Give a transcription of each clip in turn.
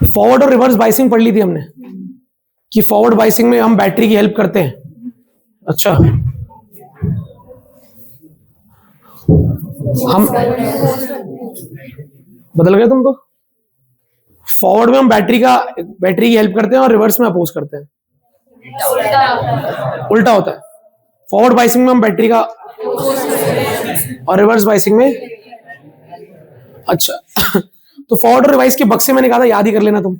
Forward और reverse biasing पढ़ ली थी हमने कि फॉरवर्ड बाइसिंग में हम बैटरी की हेल्प करते हैं। अच्छा, हम बदल गए तुम तो। फॉरवर्ड में हम बैटरी की हेल्प करते हैं और रिवर्स में अपोज करते हैं। उल्टा होता है। फॉरवर्ड बाइसिंग में हम बैटरी का और रिवर्स बाइसिंग में। अच्छा तो फॉरवर्ड और रिवर्स के बक्से मैंने कहा था याद ही कर लेना तुम।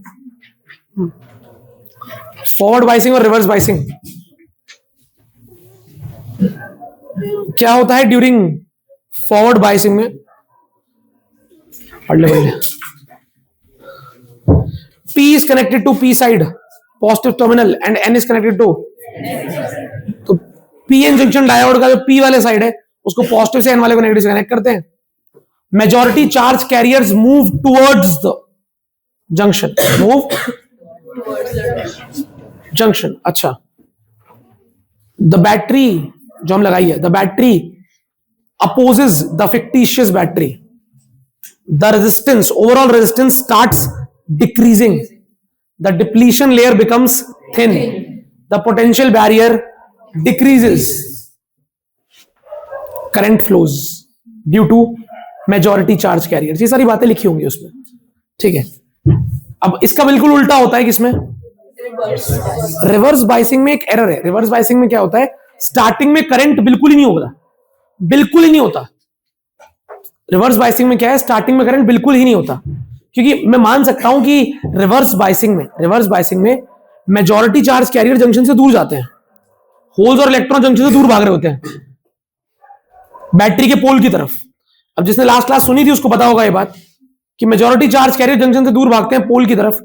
फॉरवर्ड बाइसिंग और रिवर्स बाइसिंग क्या होता है ड्यूरिंग फॉरवर्ड बाइसिंग में? पढ़ ले। P is connected to P side positive terminal and N is connected to, तो PN जंक्शन डायोड का जो P वाले साइड है उसको पॉजिटिव से N वाले को नेगेटिव से कनेक्ट करते हैं। Majority charge carriers move towards the junction, junction. अच्छा, द बैटरी जो हम लगाई है, the battery opposes the fictitious battery, the resistance, overall resistance starts decreasing, the depletion layer becomes thin, the potential barrier decreases, current flows due to majority charge carriers। ये सारी बातें लिखी होंगी उसमें, ठीक है। अब इसका बिल्कुल उल्टा होता है किसमें? रिवर्स बाइसिंग में एक एरर है। रिवर्स बाइसिंग में क्या होता है? स्टार्टिंग में करंट बिल्कुल ही नहीं होता, बिल्कुल ही नहीं होता। रिवर्स बाइसिंग में क्या है? स्टार्टिंग में करंट बिल्कुल ही नहीं होता, क्योंकि मैं मान सकता हूं कि रिवर्स बाइसिंग में मेजॉरिटी चार्ज कैरियर जंक्शन से दूर जाते हैं, होल्स और इलेक्ट्रॉन जंक्शन से दूर भाग रहे होते हैं बैटरी के पोल की तरफ। अब जिसने लास्ट क्लास सुनी थी उसको पता होगा ये बात कि मेजॉरिटी चार्ज कैरियर जंक्शन से दूर भागते हैं पोल की तरफ,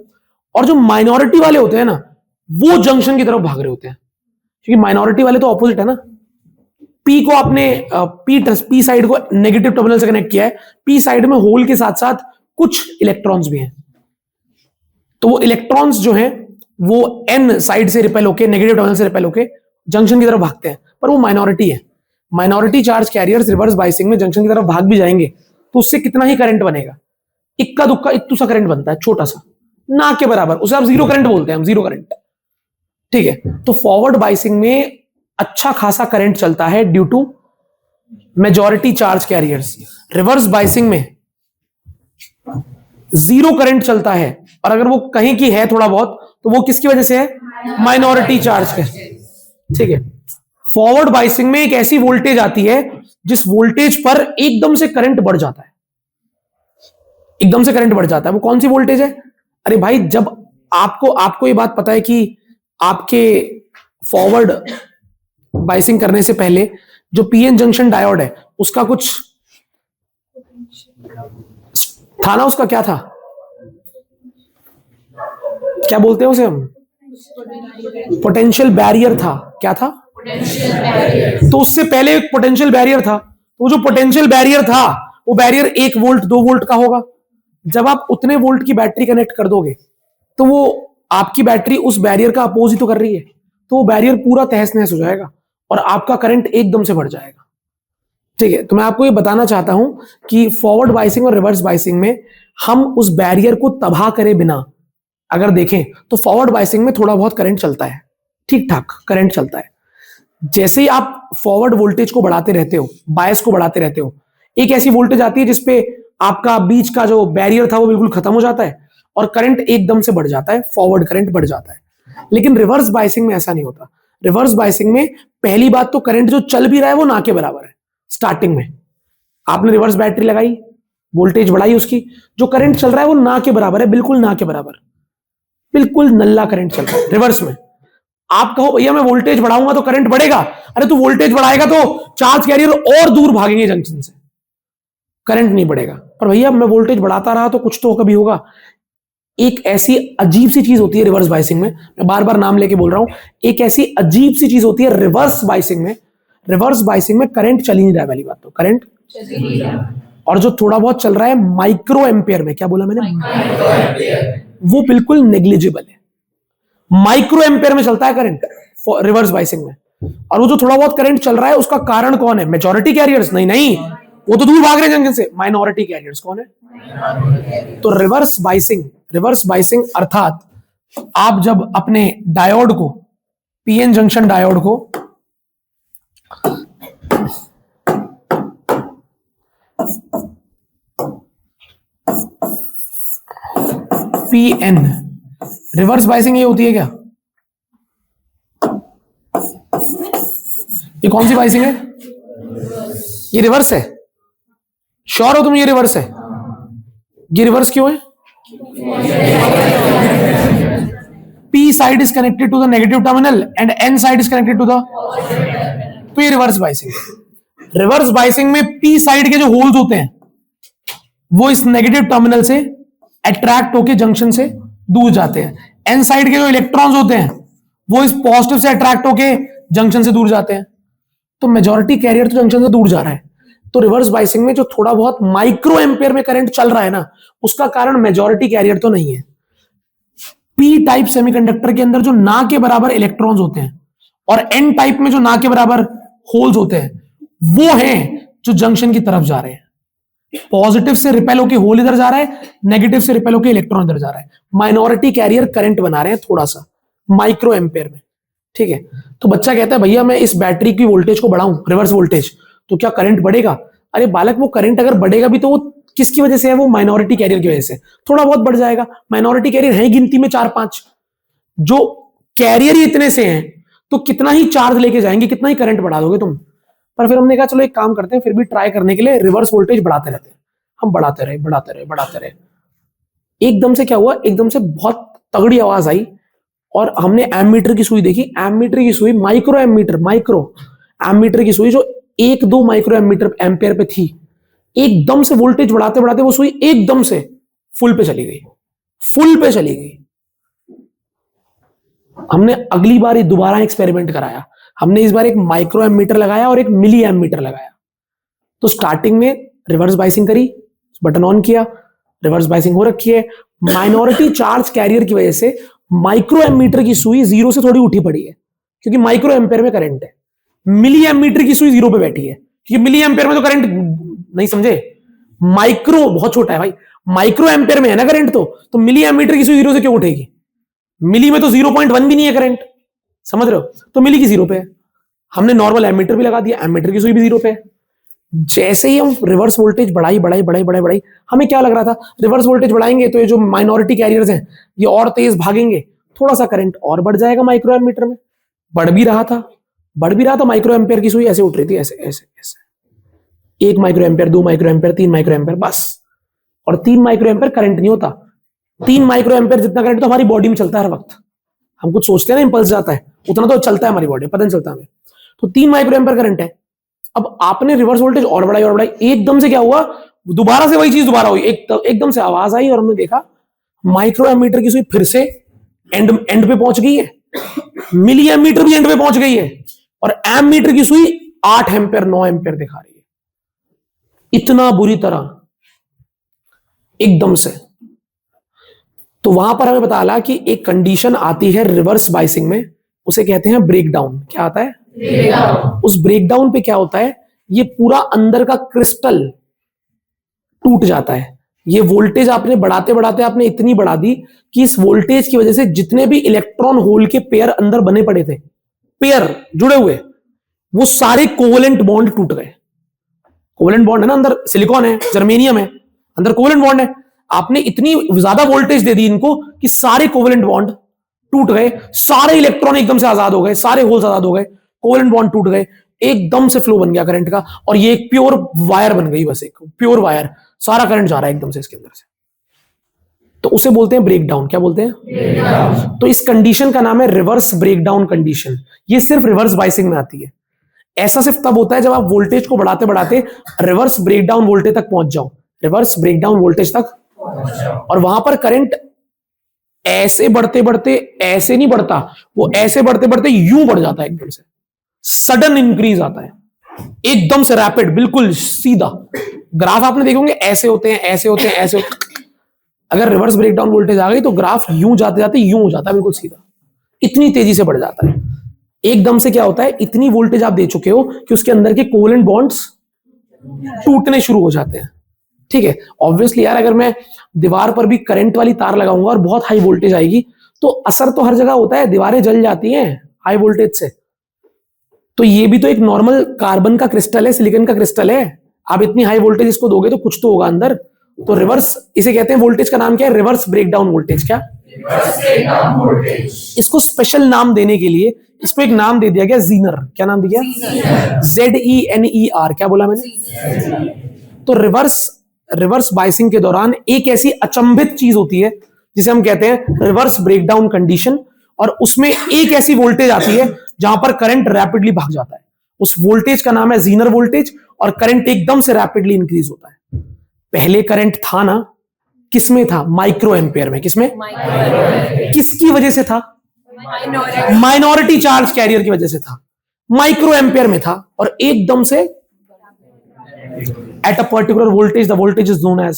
और जो माइनॉरिटी वाले होते हैं ना वो जंक्शन की तरफ भाग रहे होते हैं, क्योंकि माइनॉरिटी वाले तो ऑपोजिट है ना। पी को आपने पी साइड को नेगेटिव टर्मिनल से कनेक्ट किया है, पी साइड में होल के साथ साथ कुछ इलेक्ट्रॉन्स भी हैं, तो वो इलेक्ट्रॉन्स जो हैं वो एन साइड से रिपेल होके, नेगेटिव टर्मिनल से रिपेल होके जंक्शन की तरफ भागते हैं, पर वो माइनॉरिटी है। Minority charge carriers reverse biasing में जंक्शन की तरफ भाग भी जाएंगे तो उससे कितना ही करंट बनेगा, इक्का दुक्का इत्तू सा करंट बनता है, छोटा सा, ना के बराबर, उसे आप जीरो करंट बोलते हैं, हम जीरो करंट, ठीक है। तो फॉरवर्ड बाइसिंग में अच्छा खासा करंट चलता है due to majority charge carriers. Reverse biasing में जीरो करंट चलता है, और अगर वो कहीं की है थोड़ा बहुत तो वो किसकी वजह से है? माइनॉरिटी चार्ज के, ठीक है। फॉरवर्ड बाइसिंग में एक ऐसी वोल्टेज आती है जिस वोल्टेज पर एकदम से करंट बढ़ जाता है, एकदम से करंट बढ़ जाता है। वो कौन सी वोल्टेज है? अरे भाई, जब आपको ये बात पता है कि आपके फॉरवर्ड बाइसिंग करने से पहले जो पीएन जंक्शन डायोड है उसका कुछ था ना, उसका क्या था, क्या बोलते हैं उसे हम? पोटेंशियल बैरियर था। क्या था? तो उससे पहले एक पोटेंशियल बैरियर था, तो वो जो पोटेंशियल बैरियर था वो बैरियर 1 वोल्ट 2 वोल्ट का होगा। जब आप उतने वोल्ट की बैटरी कनेक्ट कर दोगे तो वो आपकी बैटरी उस बैरियर का अपोज ही तो कर रही है, तो वो बैरियर पूरा तहस नहस हो जाएगा और आपका करंट एकदम से बढ़ जाएगा, ठीक है। तो मैं आपको ये बताना चाहता हूं कि फॉरवर्ड बाइसिंग और रिवर्स बाइसिंग में हम उस बैरियर को तबाह करे बिना अगर देखें तो फॉरवर्ड बाइसिंग में थोड़ा बहुत करंट चलता है, ठीक ठाक करंट चलता है। जैसे ही आप फॉरवर्ड वोल्टेज को बढ़ाते रहते हो, बायस को बढ़ाते रहते हो, एक ऐसी वोल्टेज आती है जिसपे आपका बीच का जो बैरियर था वो बिल्कुल खत्म हो जाता है और करंट एकदम से बढ़ जाता है, फॉरवर्ड करंट बढ़ जाता है। लेकिन रिवर्स बाइसिंग में ऐसा नहीं होता। रिवर्स बाइसिंग में पहली बात तो करंट जो चल भी रहा है वो ना के बराबर है। स्टार्टिंग में आपने रिवर्स बैटरी लगाई, वोल्टेज बढ़ाई, उसकी जो करंट चल रहा है वो ना के बराबर है, बिल्कुल ना के बराबर, बिल्कुल नल्ला करंट चल रहा है। रिवर्स में आप कहो भैया मैं वोल्टेज बढ़ाऊंगा तो करंट बढ़ेगा, अरे तू वोल्टेज बढ़ाएगा तो चार्ज कैरियर और दूर भागेंगे जंक्शन से, करंट नहीं बढ़ेगा। पर भैया मैं वोल्टेज बढ़ाता रहा तो कुछ तो कभी होगा। एक ऐसी अजीब सी चीज होती है रिवर्स बाइसिंग में, मैं बार बार नाम लेके बोल रहा हूं, एक ऐसी अजीब सी चीज होती है रिवर्स बाइसिंग में। रिवर्स बाइसिंग में करंट चल ही नहीं रहा है, वाली बात तो करंट चल ही नहीं रहा, और जो थोड़ा बहुत चल रहा है माइक्रो एम्पियर में, क्या बोला मैंने? वो बिल्कुल नेग्लिजिबल है, माइक्रो एम्पियर में चलता है करंट रिवर्स बाइसिंग में। और वो जो थोड़ा बहुत करंट चल रहा है उसका कारण कौन है? Majority carriers? नहीं, वो तो दूर भाग रहे हैं जंक्शन से। माइनॉरिटी कैरियर्स कौन है? तो रिवर्स बाइसिंग अर्थात आप जब अपने डायोड को, पीएन जंक्शन डायोड को पीएन, रिवर्स बाइसिंग ये होती है क्या? ये कौन सी बाइसिंग है? ये रिवर्स है। श्योर हो तुम ये रिवर्स है? ये रिवर्स क्यों है? P side is connected to the negative terminal and N side is connected to the, तो ये रिवर्स बाइसिंग है। रिवर्स बाइसिंग में P साइड के जो होल्स होते हैं वो इस नेगेटिव टर्मिनल से अट्रैक्ट होके जंक्शन से दूर जाते हैं। N साइड के जो इलेक्ट्रॉन्स होते हैं वो इस पॉजिटिव से अट्रैक्ट होके जंक्शन से दूर जाते हैं। तो मेजॉरिटी कैरियर तो जंक्शन से दूर जा रहा है। तो रिवर्स बाइसिंग में जो थोड़ा बहुत माइक्रो एम्पेयर में करंट चल रहा है ना, उसका कारण मेजॉरिटी कैरियर तो नहीं है। पी टाइप सेमीकंडक्टर के अंदर जो ना के बराबर इलेक्ट्रॉन्स होते हैं और एन टाइप में जो ना के बराबर होल्स होते हैं वो हैं जो जंक्शन की तरफ जा रहे हैं। पॉजिटिव से रिपेल होके होल इधर जा रहा है, नेगेटिव से रिपेल होके इलेक्ट्रॉन इधर जा रहा है। माइनॉरिटी कैरियर करंट बना रहे हैं थोड़ा सा माइक्रो एम्पेयर में, ठीक है। तो बच्चा कहता है भैया मैं इस बैटरी की वोल्टेज को बढ़ाऊं, रिवर्स वोल्टेज, तो क्या करंट बढ़ेगा? अरे बालक, वो करंट अगर बढ़ेगा भी तो वो किसकी वजह से है? वो माइनॉरिटी कैरियर की वजह से थोड़ा बहुत बढ़ जाएगा। माइनॉरिटी कैरियर है गिनती में 4-5, जो कैरियर ही इतने से हैं तो कितना ही चार्ज लेके जाएंगे, कितना ही करंट बढ़ा दोगे तुम। पर फिर हमने कहा चलो एक काम करते हैं, फिर भी ट्राई करने के लिए रिवर्स वोल्टेज बढ़ाते रहते हैं। हम बढ़ाते रहे। एकदम से क्या हुआ, एकदम से बहुत तगड़ी आवाज आई और हमने एमीटर की सुई देखी। एमीटर की सुई माइक्रो एमीटर की सुई जो 1-2 माइक्रो एम्पेयर पे थी, एकदम से वोल्टेज बढ़ाते बढ़ाते वो सुई एकदम से फुल पे चली गई। हमने अगली बार दोबारा एक्सपेरिमेंट कराया। हमने इस बार एक माइक्रो एमीटर लगाया और एक मिली एमीटर लगाया। तो स्टार्टिंग में रिवर्स बाइसिंग करी, बटन ऑन किया, रिवर्स बाइसिंग हो रखी है। माइनॉरिटी चार्ज कैरियर की वजह से माइक्रो एमीटर की सुई 0 से थोड़ी उठी पड़ी है क्योंकि माइक्रो एम्पेयर में करंट है। मिली एमीटर की सुई 0 पे बैठी है क्योंकि मिली एम्पेयर में तो करंट नहीं, समझे? माइक्रो बहुत छोटा है भाई, माइक्रो एम्पेयर में है ना करंट, तो मिली एमीटर की सुई 0 से क्यों उठेगी? मिली में तो 0.1 भी नहीं है करंट, समझ रहे हो? तो मिली की 0 पे है। हमने नॉर्मल एमीटर भी लगा दिया, एमीटर की सुई भी 0 पे है। जैसे ही हम रिवर्स वोल्टेज बढ़ाई, हमें क्या लग रहा था, रिवर्स वोल्टेज बढ़ाएंगे तो ये जो माइनॉरिटी कैरियर्स हैं ये और तेज भागेंगे, थोड़ा सा करंट और बढ़ जाएगा माइक्रो एमीटर में। बढ़ भी रहा था। माइक्रो एम्पेयर की सुई ऐसे उठ रही थी, ऐसे 1 micro ampere, 2 micro ampere, 3 micro ampere, बस। और 3 माइक्रो एम्पेयर करंट नहीं होता। 3 माइक्रो एम्पेयर जितना करंट तो हमारी बॉडी में चलता है हर वक्त। हम कुछ सोचते हैं ना, इंपल्स जाता है, उतना तो चलता है हमारी बॉडी, पता नहीं चलता हमें। तो 3 माइक्रो एम्पेयर करंट है। अब आपने रिवर्स वोल्टेज और बढ़ाई, एकदम से क्या हुआ, दोबारा से वही चीज दोबारा हुई। एकदम से आवाज आई और हमने देखा माइक्रो एमीटर की सुई फिर से एंड पे पहुंच गई है, मिली एमीटर भी एंड पे पहुंच गई है और एमीटर की सुई 8 एम्पेयर 9 एम्पेयर दिखा रही है। इतना बुरी तरह एकदम से। तो वहां पर हमें पता लगा कि एक कंडीशन आती है रिवर्स बाइसिंग में, उसे कहते हैं ब्रेकडाउन। क्या आता है? उस ब्रेकडाउन पे क्या होता है, ये पूरा अंदर का क्रिस्टल टूट जाता है। ये वोल्टेज आपने बढ़ाते आपने इतनी बढ़ा दी कि इस वोल्टेज की वजह से जितने भी इलेक्ट्रॉन होल के पेयर अंदर बने पड़े थे, पेयर जुड़े हुए, वो सारे कोवेलेंट बॉन्ड टूट गए। कोवेलेंट बॉन्ड है ना, अंदर सिलिकॉन है, जर्मेनियम है, अंदर कोवेलेंट बॉन्ड है। आपने इतनी ज्यादा वोल्टेज दे दी इनको कि सारे कोवेलेंट बॉन्ड टूट गए, सारे इलेक्ट्रॉन एकदम से आजाद हो गए, सारे होल्स आजाद हो गए, कोवेलेंट बॉन्ड टूट गए, एकदम से फ्लो बन गया करंट का और ये एक प्योर वायर बन गई, बस एक प्योर वायर, सारा करंट जा रहा है एकदम से इसके अंदर से। तो उसे बोलते हैं ब्रेकडाउन। क्या बोलते हैं? तो इस कंडीशन का नाम है रिवर्स ब्रेकडाउन कंडीशन। ये सिर्फ रिवर्स बाइसिंग में आती है। ऐसा सिर्फ तब होता है जब आप वोल्टेज को बढ़ाते बढ़ाते रिवर्स ब्रेकडाउन वोल्टेज तक पहुंच जाओ, रिवर्स ब्रेकडाउन वोल्टेज तक, और वहां पर करंट ऐसे बढ़ते बढ़ते ऐसे नहीं बढ़ता, वो ऐसे बढ़ते बढ़ते यूं बढ़ जाता है, एकदम से सडन इंक्रीज आता है, एकदम से रैपिड, बिल्कुल सीधा। ग्राफ आपने देखे होंगे ऐसे होते हैं, ऐसे होते हैं, ऐसे होते हैं। अगर रिवर्स ब्रेकडाउन वोल्टेज आ गई तो ग्राफ यूं जाते जाते यूं हो जाता है, बिल्कुल सीधा, इतनी तेजी से बढ़ जाता है। एकदम से क्या होता है, इतनी वोल्टेज आप दे चुके हो कि उसके अंदर के कोवेलेंट बॉन्ड्स टूटने शुरू हो जाते हैं। ठीक है, ऑब्वियसली यार अगर मैं दीवार पर भी करंट वाली तार लगाऊंगा और बहुत हाई वोल्टेज आएगी तो असर तो हर जगह होता है, दीवारें जल जाती हैं हाई वोल्टेज से। तो ये भी तो एक नॉर्मल कार्बन का क्रिस्टल है, सिलिकॉन का क्रिस्टल है, आप इतनी हाई वोल्टेज इसको दोगे तो कुछ तो होगा अंदर। तो रिवर्स, इसे कहते हैं वोल्टेज का नाम क्या है, रिवर्स ब्रेकडाउन वोल्टेज। क्या इसको स्पेशल नाम देने के लिए इसको एक नाम दे दिया गया जीनर। क्या नाम दिया? ZENER। क्या बोला मैंने? तो रिवर्स बाइसिंग के दौरान एक ऐसी अचंभित चीज होती है जिसे हम कहते हैं रिवर्स ब्रेकडाउन कंडीशन, और उसमें एक ऐसी वोल्टेज आती है जहां पर करंट रैपिडली भाग जाता है। उस वोल्टेज का नाम है जीनर वोल्टेज, और करंट एकदम से रैपिडली इंक्रीज होता है। पहले करंट था ना, किसमें था? माइक्रो एम्पियर में। किसमें? किसकी वजह से था? माइनॉरिटी चार्ज कैरियर की वजह से था, माइक्रो एम्पियर में था, और एकदम से at a particular voltage, the voltage is known as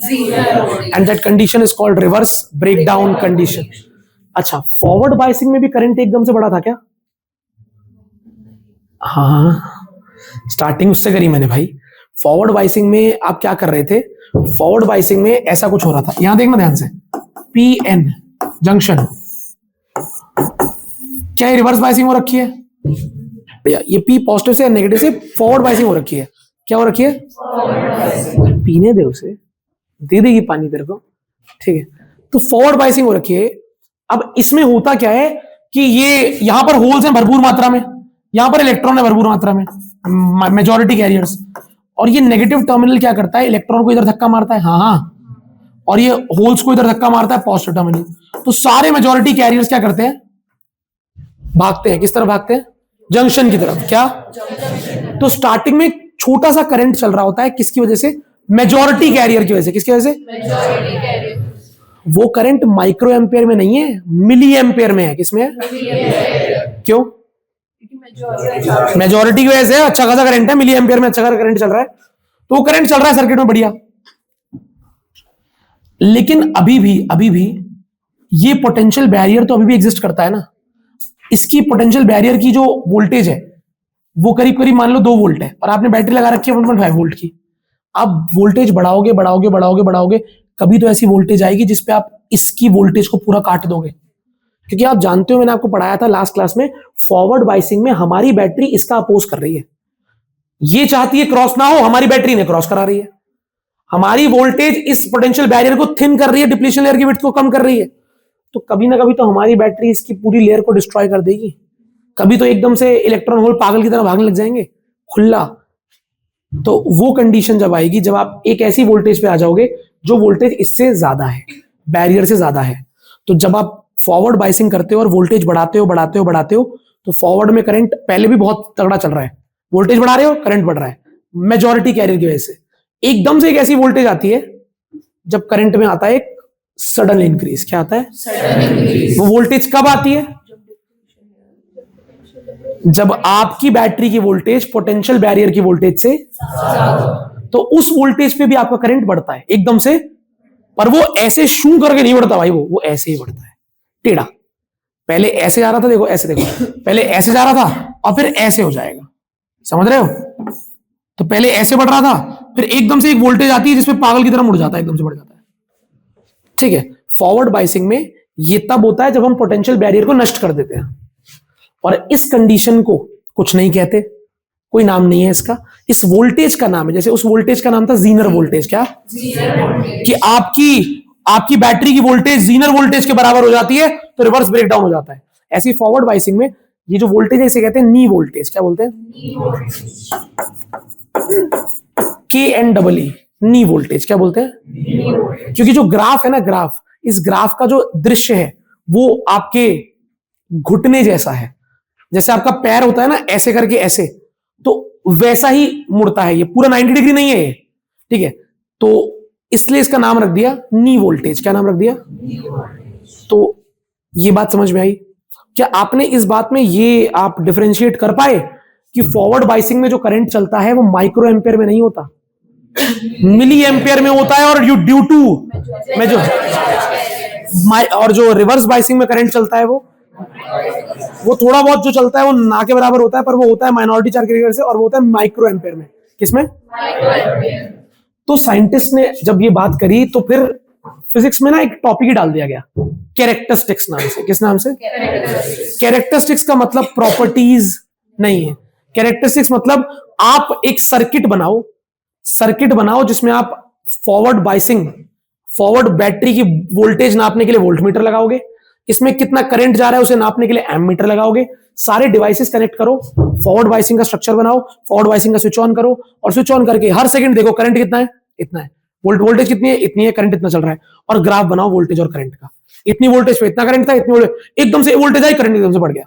zero, and that condition is called reverse breakdown condition. अच्छा, फॉरवर्ड बाइसिंग में भी करंट एकदम से बढ़ा था क्या? हाँ, स्टार्टिंग उससे करी मैंने भाई। फॉरवर्ड बाइसिंग में आप क्या कर रहे थे? फॉरवर्ड बाइसिंग में ऐसा कुछ हो रहा था, यहां देखना ध्यान से, PN जंक्शन। क्या ये रिवर्स बाइसिंग हो रखी है? ये P पॉजिटिव से नेगेटिव से फॉरवर्ड बाइसिंग हो रखी है। क्या हो रखी है? पीने दे उसे, दे देगी पानी तेरे को। ठीक है, तो फॉरवर्ड बाइसिंग हो रखी है। अब इसमें होता क्या है कि ये यहां पर होल्स हैं भरपूर मात्रा में, यहां पर इलेक्ट्रॉन है भरपूर मात्रा में, मेजॉरिटी कैरियर्स, और ये नेगेटिव टर्मिनल क्या करता है? इलेक्ट्रॉन को इधर धक्का मारता है, हाँ, और ये होल्स को इधर धक्का मारता है, पॉजिटिव टर्मिनल। तो सारे मेजॉरिटी कैरियर्स क्या करते हैं? भागते हैं। किस तरफ भागते हैं? जंक्शन की तरफ। क्या? तो स्टार्टिंग में छोटा सा करंट चल रहा होता है, किसकी वजह से? मेजॉरिटी कैरियर की वजह से। किसकी वजह से? Majority carrier. वो करंट माइक्रो एम्पियर में नहीं है, मिली एम्पियर में है। किसमें है? क्यों? मेजॉरिटी की वजह से अच्छा खासा करंट है, मिली एम्पियर में अच्छा खासा करंट चल रहा है, तो वो करंट चल रहा है सर्किट में बढ़िया। लेकिन अभी भी ये पोटेंशियल बैरियर तो अभी भी एग्जिस्ट करता है ना। इसकी पोटेंशियल बैरियर की जो वोल्टेज है वो करीब करीब मान लो 2 वोल्ट है, और आपने बैटरी लगा रखी है 1.5 वोल्ट की। आप वोल्टेज बढ़ाओगे, कभी तो ऐसी वोल्टेज आएगी जिसपे आप इसकी वोल्टेज को पूरा काट दोगे। क्योंकि आप जानते हो, मैंने आपको पढ़ाया था लास्ट क्लास में, फॉरवर्ड बाइसिंग में हमारी बैटरी इसका अपोज कर रही है। ये चाहती है क्रॉस ना हो, हमारी बैटरी ने क्रॉस करा रही है। हमारी वोल्टेज इस पोटेंशियल बैरियर को थिन कर रही है, डिप्लीशन लेयर की विड्थ को कम कर रही है। तो कभी ना कभी तो हमारी बैटरी इसकी पूरी लेयर को डिस्ट्रॉय कर देगी। कभी तो एकदम से इलेक्ट्रॉन होल पागल की तरह भागने लग जाएंगे खुला। तो वो कंडीशन जब आएगी, जब आप एक ऐसी वोल्टेज पे आ जाओगे जो वोल्टेज इससे ज्यादा है, बैरियर से ज्यादा है, तो जब आप फॉरवर्ड बाइसिंग करते हो और वोल्टेज बढ़ाते हो, तो फॉरवर्ड में करंट पहले भी बहुत तगड़ा चल रहा है, वोल्टेज बढ़ा रहे हो, करंट बढ़ रहा है मेजॉरिटी कैरियर की वजह से। एकदम से एक ऐसी वोल्टेज आती है जब करंट में आता है एक सडन इंक्रीज। क्या आता है? Sudden increase. वो वोल्टेज कब आती है? जब आपकी बैटरी की वोल्टेज पोटेंशियल बैरियर की वोल्टेज से, तो उस वोल्टेज पे भी आपका करंट बढ़ता है एकदम से, पर वो ऐसे शू करके नहीं बढ़ता भाई, वो ऐसे ही बढ़ता है टेढ़ा। पहले ऐसे जा रहा था, देखो ऐसे, देखो पहले ऐसे जा रहा था और फिर ऐसे हो जाएगा, समझ रहे हो? तो पहले ऐसे बढ़ रहा था, फिर एकदम से एक वोल्टेज आती है जिसपे पागल की तरह मुड़ जाता है, एकदम से बढ़ जाता है। ठीक है, फॉरवर्ड बाइसिंग में ये तब होता है जब हम पोटेंशियल बैरियर को नष्ट कर देते हैं, और इस कंडीशन को कुछ नहीं कहते, कोई नाम नहीं है इसका, इस वोल्टेज का नाम है, जैसे उस वोल्टेज का नाम था जीनर वोल्टेज। क्या? कि आपकी बैटरी की वोल्टेज जीनर वोल्टेज के बराबर हो जाती है तो रिवर्स ब्रेकडाउन हो जाता है। ऐसी फॉरवर्ड बाइसिंग में ये जो वोल्टेज है इसे कहते हैं नी वोल्टेज। क्या बोलते हैं? KNEE, नी वोल्टेज। क्या बोलते हैं? क्योंकि जो ग्राफ है ना, ग्राफ, इस ग्राफ का जो दृश्य है वो आपके घुटने जैसा है। जैसे आपका पैर होता है ना ऐसे करके ऐसे, तो वैसा ही मुड़ता है, ये पूरा 90 डिग्री नहीं है ये। ठीक है, तो इसलिए इसका नाम रख दिया नी वोल्टेज। क्या नाम रख दिया? तो ये बात समझ में आई? क्या आपने इस बात में ये आप डिफरेंशिएट कर पाए कि फॉरवर्ड बाइसिंग में जो करंट चलता है वो माइक्रो एम्पियर में नहीं होता, मिली एम्पियर में होता है, और ड्यू टू और जो रिवर्स बाइसिंग में करंट चलता है वो थोड़ा बहुत जो चलता है वो ना के बराबर होता है, पर वो होता है माइनॉरिटी चार्ज कैरियर से, और वो होता है माइक्रो एम्पियर में। किसमें? तो साइंटिस्ट ने जब ये बात करी तो फिर फिजिक्स में ना एक टॉपिक ही डाल दिया गया, कैरेक्टरिस्टिक्स नाम से। किस नाम से? कैरेक्टरिस्टिक्स का मतलब प्रॉपर्टीज नहीं है। कैरेक्टरिस्टिक्स मतलब आप एक सर्किट बनाओ जिसमें आप फॉरवर्ड बायसिंग, फॉरवर्ड बैटरी की वोल्टेज नापने के लिए वोल्टमीटर लगाओगे, इसमें कितना करंट जा रहा है उसे नापने के लिए एमीटर लगाओगे, सारे डिवाइसेस कनेक्ट करो, फॉरवर्ड बायसिंग का स्ट्रक्चर बनाओ, फॉरवर्ड बायसिंग का स्विच ऑन करो, और स्विच ऑन करके हर सेकंड देखो करंट कितना है, इतना है, वोल्टेज कितनी है, इतनी है, करंट इतना चल रहा है, और ग्राफ बनाओ वोल्टेज और करंट का। इतनी वोल्टेज पे इतना करंट था, इतनी वोल्टेज, एकदम से वोल्टेज आई, करंट एकदम से बढ़ गया,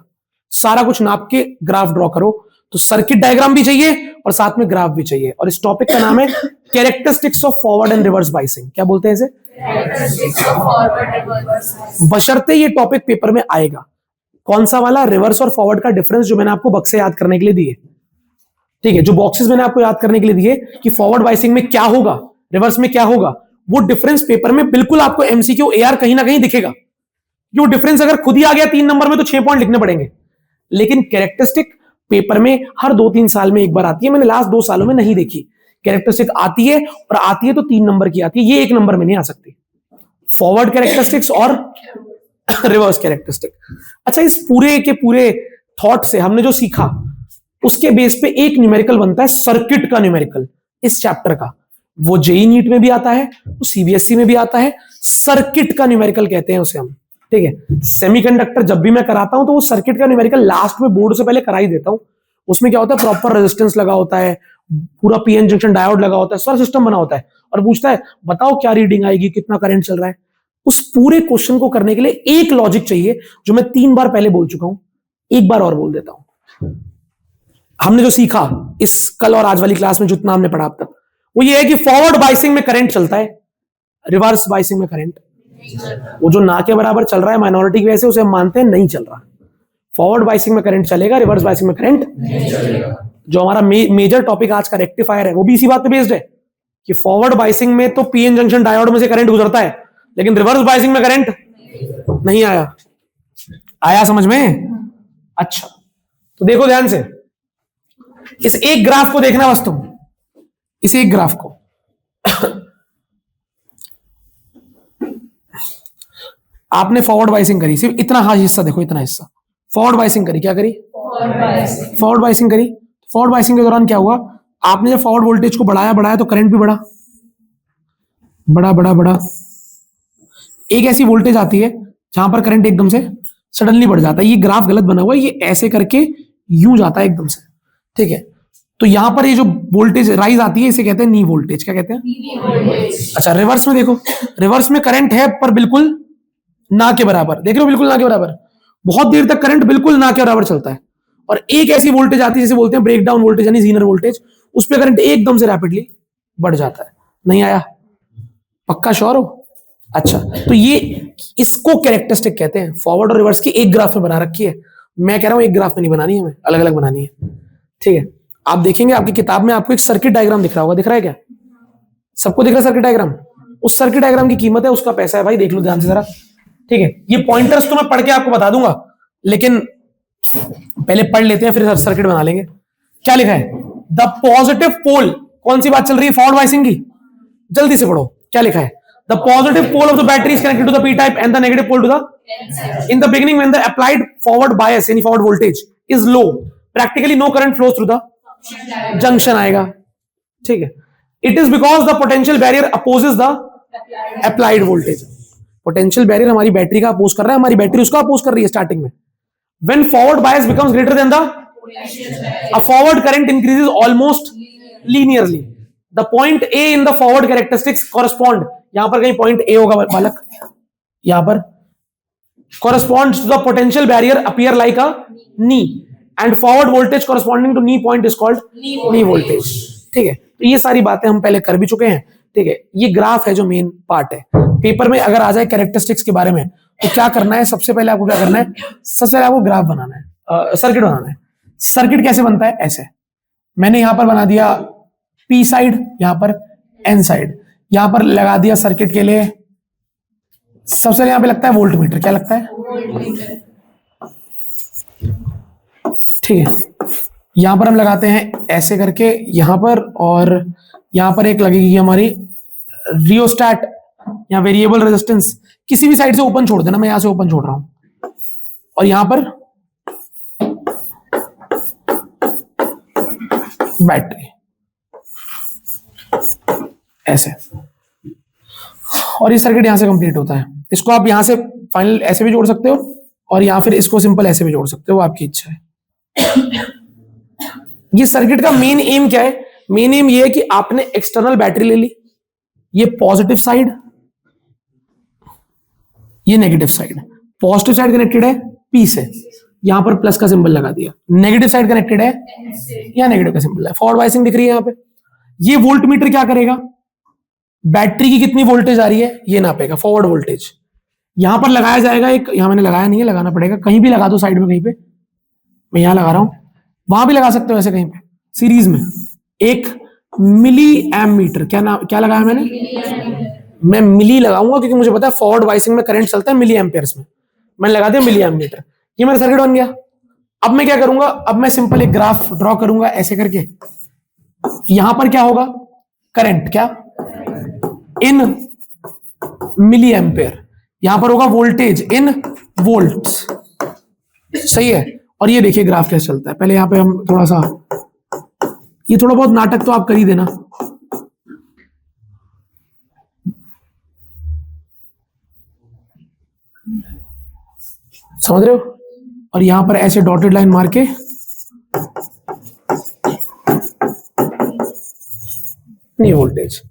सारा कुछ नाप के ग्राफ ड्रॉ करो। तो सर्किट डायग्राम भी चाहिए और साथ में ग्राफ भी चाहिए, और इस टॉपिक का नाम है characteristics of forward and reverse biasing. क्या बोलते हैं इसे? बशर्ते ये टॉपिक पेपर में आएगा। कौन सा वाला? रिवर्स और फॉरवर्ड का डिफरेंस, जो मैंने आपको बक्से याद करने के लिए दिए, ठीक है, जो बॉक्सेस मैंने आपको याद करने के लिए दिए कि फॉरवर्ड बायसिंग में क्या होगा, रिवर्स में क्या होगा, वो डिफरेंस पेपर में बिल्कुल आपको एमसीक्यू एआर कहीं ना कहीं दिखेगा। वो डिफरेंस अगर खुद ही आ गया 3 नंबर में तो 6 पॉइंट लिखने पड़ेंगे, लेकिन कैरेक्टरिस्टिक पेपर में हर 2-3 साल में एक बार आती है। मैंने लास्ट 2 सालों में नहीं देखी। कैरेक्टरिस्टिक आती है, और आती है तो 3 नंबर की आती है, ये 1 नंबर में नहीं आ सकती। फॉरवर्ड कैरेक्टरिस्टिक्स और रिवर्स कैरेक्टरिस्टिक। अच्छा, इस पूरे के पूरे थॉट से हमने जो सीखा उसके बेस पे एक न्यूमेरिकल बनता है, सर्किट का न्यूमेरिकल, इस चैप्टर का। वो जेईई नीट में भी आता है, वो सीबीएसई में भी आता है, सर्किट का न्यूमेरिकल कहते हैं उसे हम, ठीक है। सेमीकंडक्टर जब भी मैं कराता हूं तो वो सर्किट का न्यूमेरिकल लास्ट में बोर्ड से पहले करा ही देता हूं। उसमें क्या होता है, प्रॉपर रेजिस्टेंस लगा होता है, पूरा पीएन जंक्शन डायोड लगा होता है, सारा सिस्टम बना होता है, और पूछता है बताओ क्या रीडिंग आएगी, कितना करंट चल रहा है। उस पूरे क्वेश्चन को करने के लिए एक लॉजिक चाहिए, जो मैं 3 बार पहले बोल चुका हूं, एक बार और बोल देता हूं। हमने जो सीखा इस कल और आज वाली क्लास में, जितना हमने पढ़ा अब तक, वो ये है कि फॉरवर्ड बायसिंग में करंट चलता है, रिवर्स बायसिंग में करंट, वो जो ना के बराबर चल रहा है माइनॉरिटी की वजह से, उसे हम मानते हैं नहीं चल रहा। फॉरवर्ड बायसिंग में करंट चलेगा, रिवर्स बायसिंग में करंट नहीं चलेगा। जो हमारा मेजर टॉपिक आज का रेक्टिफायर है, वो भी इसी बात पे बेस्ड है कि फॉरवर्ड बायसिंग में तो पीएन जंक्शन डायोड में से करंट गुजरता है, लेकिन रिवर्स बायसिंग में करंट नहीं आया समझ में? अच्छा, तो देखो ध्यान से, इस एक ग्राफ को देखना बस तुम, इस एक ग्राफ को। आपने फॉरवर्ड बायसिंग करी, सिर्फ इतना हाँ हिस्सा देखो, इतना हिस्सा फॉरवर्ड बायसिंग करी। क्या करी? फॉरवर्ड बायसिंग करी। फॉरवर्ड बायसिंग के दौरान क्या हुआ, आपने जब फॉरवर्ड वोल्टेज को बढ़ाया तो करंट भी बढ़ा। एक ऐसी वोल्टेज आती है जहां पर करंट एकदम से सडनली बढ़ जाता है। ये ग्राफ गलत बना हुआ है, ये ऐसे करके यूं जाता है एकदम से, ठीक है। तो यहां पर ये जो वोल्टेज राइज आती है, इसे कहते हैं नी वोल्टेज। क्या कहते हैं? अच्छा, रिवर्स में देखो, रिवर्स में करंट है पर बिल्कुल ना के बराबर, देख रहे हो, बिल्कुल ना के बराबर। बहुत देर तक करंट बिल्कुल ना के बराबर चलता है, और एक ऐसी वोल्टेज आती है जिसे बोलते हैं ब्रेकडाउन वोल्टेज, यानी जीनर वोल्टेज, उस पर करंट एकदम से रैपिडली बढ़ जाता है। नहीं आया? पक्का श्योर हो? अच्छा, तो ये इसको कैरेक्टरिस्टिक कहते हैं। फॉरवर्ड और रिवर्स की एक ग्राफ में बना रखी है। मैं कह रहा हूं एक ग्राफ में नहीं बनानी है, हमें अलग अलग बनानी है, ठीक है। आप देखेंगे आपकी किताब में आपको एक सर्किट डायग्राम दिख रहा होगा, दिख रहा है क्या? सबको दिख रहा है सर्किट डायग्राम? उस सर्किट डायग्राम की कीमत है, उसका पैसा है भाई, देख लो ध्यान से जरा, ठीक है। ये पॉइंटर्स तो मैं पढ़ के आपको बता दूंगा, लेकिन पहले पढ़ लेते हैं फिर सर्किट बना लेंगे। क्या लिखा है? द पॉजिटिव पोल, कौन सी बात चल रही है? फॉरवर्ड बायसिंग की। जल्दी से पढ़ो, क्या लिखा है? The positive pole of the battery is connected to the p-type and the negative pole to the in the beginning when the applied forward bias यानी forward voltage is low, practically no current flows through the junction आएगा, ठीक है। It is because the potential barrier opposes the applied voltage. Potential barrier हमारी battery का oppose कर रहा है, हमारी बैटरी उसका अपोज कर रही है स्टार्टिंग में। When forward bias becomes greater than the a forward current increases almost linearly. The point A in the forward characteristics correspond, यहां पर कहीं पॉइंट A होगा बालक, यहां पर corresponds to the potential barrier appear like a knee and forward voltage corresponding to knee point is called knee voltage, ठीक है। तो ये सारी बातें हम पहले कर भी चुके हैं, ठीक है। ये ग्राफ है जो मेन पार्ट है। पेपर में अगर आ जाए कैरेक्टरिस्टिक्स के बारे में तो क्या करना है, सबसे पहले आपको क्या करना है, सबसे पहले आपको ग्राफ बनाना है, सर्किट बनाना है। सर्किट कैसे बनता है? ऐसे मैंने यहां पर बना दिया पी साइड, यहां पर एन साइड, यहां पर लगा दिया सर्किट के लिए, सबसे पहले यहां पे लगता है वोल्ट मीटर। क्या लगता है? ठीक है, यहां पर हम लगाते हैं ऐसे करके यहां पर, और यहां पर एक लगेगी हमारी रियोस्टैट या वेरिएबल रेजिस्टेंस। किसी भी साइड से ओपन छोड़ देना, मैं यहां से ओपन छोड़ रहा हूं, और यहां पर बैटरी ऐसे, और ये सर्किट यहां से कंप्लीट होता है। इसको आप यहां से फाइनल ऐसे भी जोड़ सकते हो, और यहां फिर इसको सिंपल ऐसे भी जोड़ सकते हो, आपकी इच्छा है। ये सर्किट का मेन एम क्या है? मेन एम ये है कि आपने एक्सटर्नल बैटरी ले ली, ये पॉजिटिव साइड, ये negative side. Positive side connected है पी से, यहां पर प्लस का सिंबल लगा दिया। नेगेटिव साइड कनेक्टेड है, या नेगेटिव का सिंबल है। फॉरवर्ड बायसिंग दिख रही है यहां पे। ये वोल्ट मीटर क्या करेगा? बैटरी की कितनी वोल्टेज आ रही है ये नापेगा, फॉरवर्ड वोल्टेज। यहां पर लगाया जाएगा एक, यहां मैंने लगाया नहीं है, लगाना पड़ेगा। कहीं भी लगा दो साइड में, कहीं पे, मैं यहां लगा रहा हूं, वहां भी लगा सकते हो ऐसे कहीं पे सीरीज में। एक मिली एम मीटर, क्या लगाया मैंने? मैं मिली लगाऊंगा क्योंकि मुझे पता है फॉरवर्ड बायसिंग में करंट चलता है मिली एम्पियर्स में। मैंने लगा दिया मिली एम मीटर। ये मेरा सर्किट बन गया। अब मैं क्या करूंगा? अब मैं सिंपल एक ग्राफ ड्रॉ करूंगा ऐसे करके। यहां पर क्या होगा? करंट क्या इन मिली एम्पियर, यहां पर होगा वोल्टेज इन वोल्ट्स, सही है। और ये देखिए ग्राफ कैसे चलता है। पहले यहां पे हम थोड़ा सा, ये थोड़ा बहुत नाटक तो आप कर ही देना। समझ रहे हो? और यहां पर ऐसे डॉटेड लाइन मार के नहीं वोल्टेज।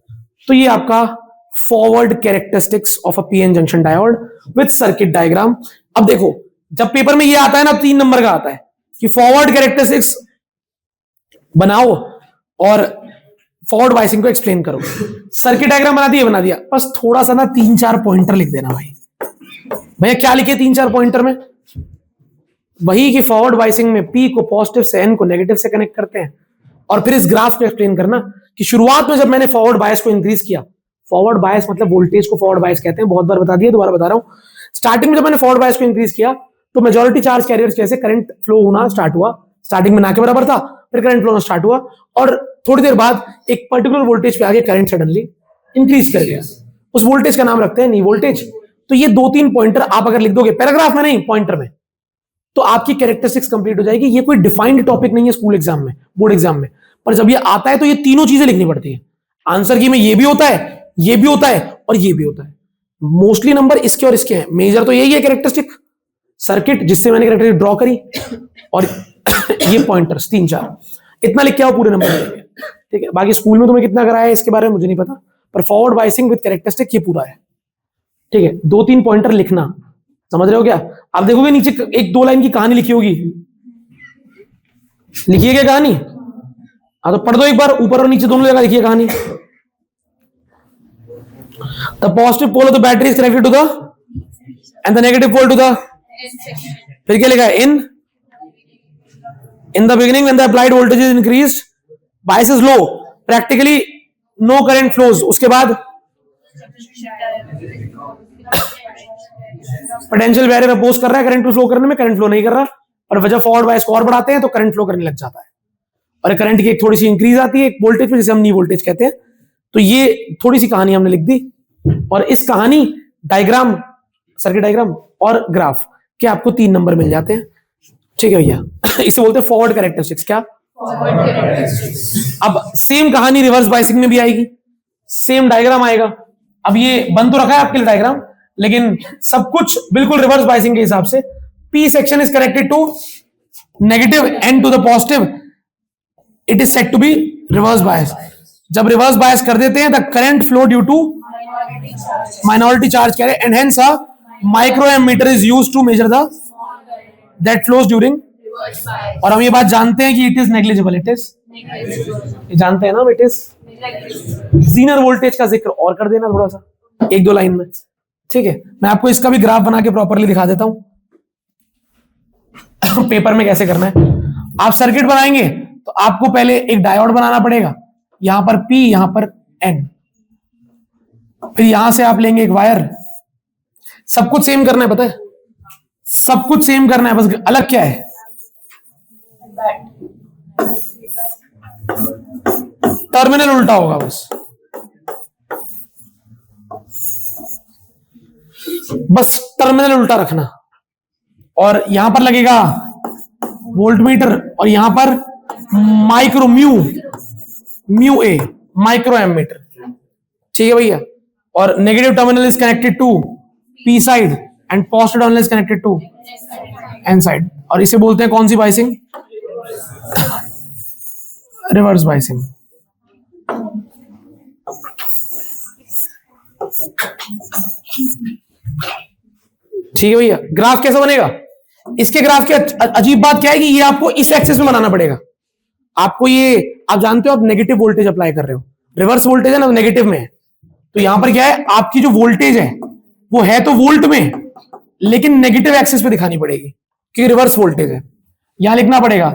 तो ये आपका forward characteristics of a PN junction diode with circuit diagram. अब देखो, जब पेपर में ये आता है ना, 3 नंबर का आता है कि फॉरवर्ड कैरेक्टरिस्टिक्स बनाओ और फॉरवर्ड बायसिंग को एक्सप्लेन करो। सर्किट डायग्राम बना दिया, बस थोड़ा सा ना 3-4 पॉइंटर लिख देना भाई। भैया क्या लिखे 3-4 पॉइंटर में? वही कि फॉरवर्ड बायसिंग में पी को पॉजिटिव से एन को नेगेटिव से कनेक्ट करते हैं, और फिर इस ग्राफ को एक्सप्लेन करना कि शुरुआत में जब मैंने फॉरवर्ड बायस को इंक्रीज किया, फॉरवर्ड बायस मतलब वोल्टेज को फॉरवर्ड बायस कहते हैं, बहुत बार बता दिया, दोबारा बता रहा हूं। स्टार्टिंग में जब मैंने फॉरवर्ड बायस को इंक्रीज किया तो मेजॉरिटी चार्ज कैरियर्स जैसे करंट फ्लो होना स्टार्ट हुआ। स्टार्टिंग में ना के बराबर था, फिर करंट फ्लो होना स्टार्ट हुआ, और थोड़ी देर बाद एक पर्टिकुलर वोल्टेज पे आगे करंट सडनली इंक्रीज कर गया। उस वोल्टेज का नाम रखते हैं नी वोल्टेज। तो ये 2-3 पॉइंटर आप अगर लिख दोगे, पैराग्राफ में नहीं पॉइंटर में, तो आपकी कैरेक्टरिस्टिक्स कंप्लीट हो जाएगी। ये कोई डिफाइंड टॉपिक नहीं है स्कूल एग्जाम में, बोर्ड एग्जाम में, पर जब ये आता है तो ये तीनों चीजें लिखनी पड़ती है। आंसर की में ये भी होता है, ये भी होता है, और ये भी होता है। मोस्टली नंबर इसके और इसके हैं, मेजर तो यही है कैरेक्टरिस्टिक सर्किट जिससे मैंने कैरेक्टरिस्टिक ड्रॉ करी, और ये पॉइंटर्स 3-4 इतना लिख के आओ, पूरे नंबर मिलेंगे। ठीक है, बाकी स्कूल में तुम्हें कितना कराया है इसके बारे में मुझे नहीं पता, पर फॉरवर्ड बायसिंग विद कैरेक्टरिस्टिक ये पूरा है। ठीक है, 2-3 पॉइंटर लिखना, समझ रहे हो क्या? आप देखोगे नीचे 1-2 लाइन की कहानी लिखी होगी, लिखिए क्या कहानी? हाँ तो पढ़ दो एक बार, ऊपर और नीचे दोनों जगह लिखिए कहानी। The positive pole of the battery is connected to the and the negative pole to the, फिर क्या लिखा है? in the beginning when the applied voltage is increased, bias is low, practically no current flows. उसके बाद potential barrier oppose कर रहा है current flow करने में, करंट फ्लो नहीं कर रहा, और वजह फॉरवर्ड बायस को और बढ़ाते हैं तो करंट फ्लो करने लग जाता है, और करंट की एक थोड़ी सी इंक्रीज आती है एक वोल्टेज पे, जिसे हम नी वोल्टेज कहते हैं। तो ये थोड़ी सी कहानी हमने लिख दी, और इस कहानी डायग्राम, सर्किट डायग्राम और ग्राफ के आपको 3 नंबर मिल जाते हैं। ठीक है भैया, इसे बोलते हैं फॉरवर्ड कैरेक्टरिस्टिक्स। क्या? अब सेम कहानी रिवर्स बायसिंग में भी आएगी, सेम डायग्राम आएगा। अब ये बन तो रखा है आपके लिए डायग्राम, लेकिन सब कुछ बिल्कुल रिवर्स बायसिंग के हिसाब से। P section is connected to negative and to the positive, it is set to be reverse bias. जब रिवर्स बायस कर देते हैं the current flow due to minority charge carrier and hence a micro ammeter is used to measure the that flows during. और हम ये बात जानते हैं कि it is negligible, it is, जानते हैं ना, इट इज। जीनर वोल्टेज का जिक्र और कर देना थोड़ा सा 1-2 लाइन में। ठीक है, मैं आपको इसका भी ग्राफ बना के प्रॉपर्ली दिखा देता हूं पेपर में कैसे करना है। आप सर्किट बनाएंगे तो आपको पहले एक डायोड बनाना पड़ेगा, यहां पर P, यहां पर N, फिर यहां से आप लेंगे एक वायर। सब कुछ सेम करना है, पता है, सब कुछ सेम करना है, बस अलग क्या है? टर्मिनल उल्टा होगा बस। बस टर्मिनल उल्टा रखना, और यहां पर लगेगा वोल्टमीटर, और यहां पर micro mu A micro ammeter. ठीक है भैया। और negative terminal is connected to P side and positive terminal is connected to N side. और इसे बोलते हैं कौन सी बाइसिंग? Reverse biasing. ठीक है भैया। ग्राफ कैसा बनेगा? इसके ग्राफ की अजीब बात क्या है कि ये आपको इस एक्सिस में बनाना पड़ेगा। आपको ये, आप जानते हो आप नेगेटिव वोल्टेज अप्लाई कर रहे हो, रिवर्स वोल्टेज है ना, नेगेटिव में है। तो यहां पर क्या है, आपकी जो वोल्टेज है वो है तो वोल्ट में, लेकिन नेगेटिव एक्सिस पे दिखानी पड़ेगी क्योंकि रिवर्स वोल्टेज है। यहां लिखना पड़ेगा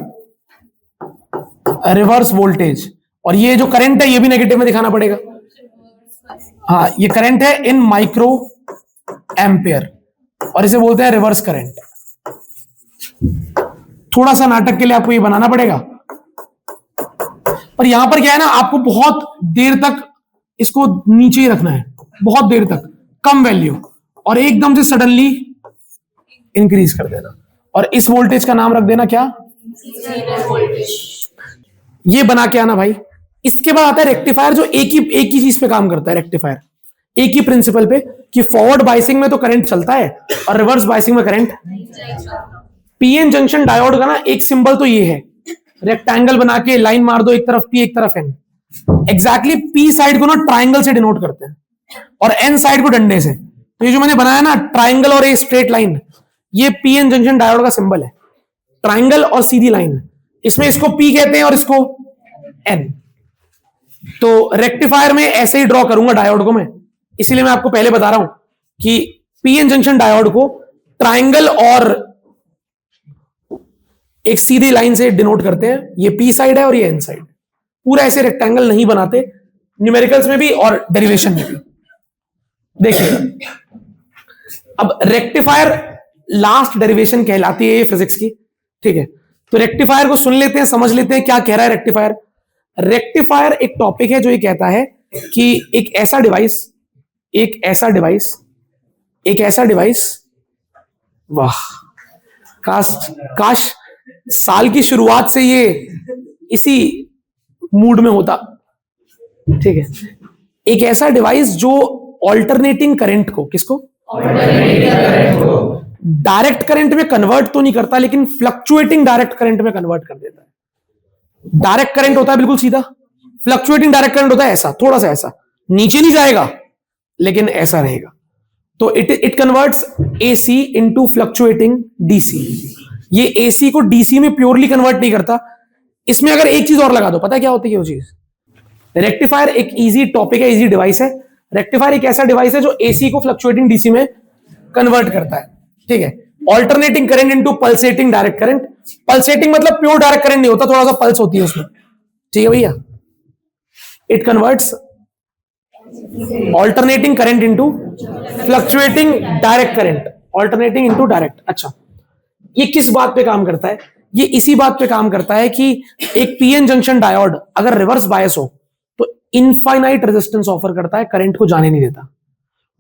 रिवर्स वोल्टेज, और ये जो करंट है ये भी नेगेटिव में दिखाना पड़ेगा। हाँ, ये करंट है इन माइक्रो एम्पियर, और इसे बोलते हैं रिवर्स करंट। थोड़ा सा नाटक के लिए आपको ये बनाना पड़ेगा, पर यहां पर क्या है ना, आपको बहुत देर तक इसको नीचे ही रखना है, बहुत देर तक कम वैल्यू, और एकदम से सडनली इंक्रीज कर देना, और इस वोल्टेज का नाम रख देना क्या? ये बना के आना भाई। इसके बाद आता है रेक्टिफायर, जो एक ही चीज पे काम करता है। रेक्टिफायर एक ही प्रिंसिपल पे, कि फॉरवर्ड बाइसिंग में तो करंट चलता है और रिवर्स बाइसिंग में करंट। पीएन जंक्शन डायोड का ना एक सिंबल तो ये है, रेक्टेंगल बना के लाइन मार दो, एक तरफ पी एक तरफ एन। एग्जैक्टली पी साइड को ना ट्राइंगल से डिनोट करते हैं और एन साइड को डंडे से। तो ये जो मैंने बनाया ना ट्राइंगल और ए स्ट्रेट लाइन, ये पीएन जंक्शन डायोड का सिंबल है। ट्राइंगल और सीधी लाइन, इसमें इसको पी कहते हैं और इसको एन। तो रेक्टिफायर में ऐसे ही ड्रॉ करूंगा डायोड को मैं, इसीलिए मैं आपको पहले बता रहा हूं कि पीएन जंक्शन डायोड को ट्राइंगल और एक सीधी लाइन से डिनोट करते हैं। ये पी साइड है और ये एन साइड। पूरा ऐसे रेक्टेंगल नहीं बनाते, न्यूमेरिकल्स में भी और डेरिवेशन में भी। देखिए अब रेक्टिफायर लास्ट डेरिवेशन कहलाती है ये फिजिक्स की। ठीक है, तो रेक्टिफायर को सुन लेते हैं, समझ लेते हैं क्या कह रहा है रेक्टिफायर। रेक्टिफायर एक टॉपिक है जो ये कहता है कि एक ऐसा डिवाइस, वाह, काश साल की शुरुआत से ये इसी मूड में होता। ठीक है, एक ऐसा डिवाइस जो ऑल्टरनेटिंग करंट को, किसको? डायरेक्ट करंट में कन्वर्ट तो नहीं करता, लेकिन फ्लक्चुएटिंग डायरेक्ट करंट में कन्वर्ट कर देता है। डायरेक्ट करंट होता है बिल्कुल सीधा, फ्लक्चुएटिंग डायरेक्ट करंट होता है ऐसा, थोड़ा सा ऐसा, नीचे नहीं जाएगा लेकिन ऐसा रहेगा। तो it converts AC into fluctuating DC. ये एसी को डीसी में प्योरली कन्वर्ट नहीं करता। इसमें अगर एक चीज और लगा दो, पता है क्या होती है वो चीज? रेक्टिफायर एक इजी टॉपिक है, इजी डिवाइस है। रेक्टिफायर एक ऐसा डिवाइस है जो एसी को फ्लक्चुएटिंग डीसी में कन्वर्ट करता है। ठीक है, alternating current into pulsating direct current. Pulsating मतलब प्योर डायरेक्ट करंट नहीं होता, थोड़ा सा पल्स होती है उसमें। ठीक है भैया, it converts alternating current into fluctuating direct current, alternating into direct. अच्छा, ये किस बात पे काम करता है? ये इसी बात पे काम करता है कि एक पीएन जंक्शन डायोड अगर रिवर्स बायस हो तो इनफाइनाइट रेजिस्टेंस ऑफर करता है, करंट को जाने नहीं देता,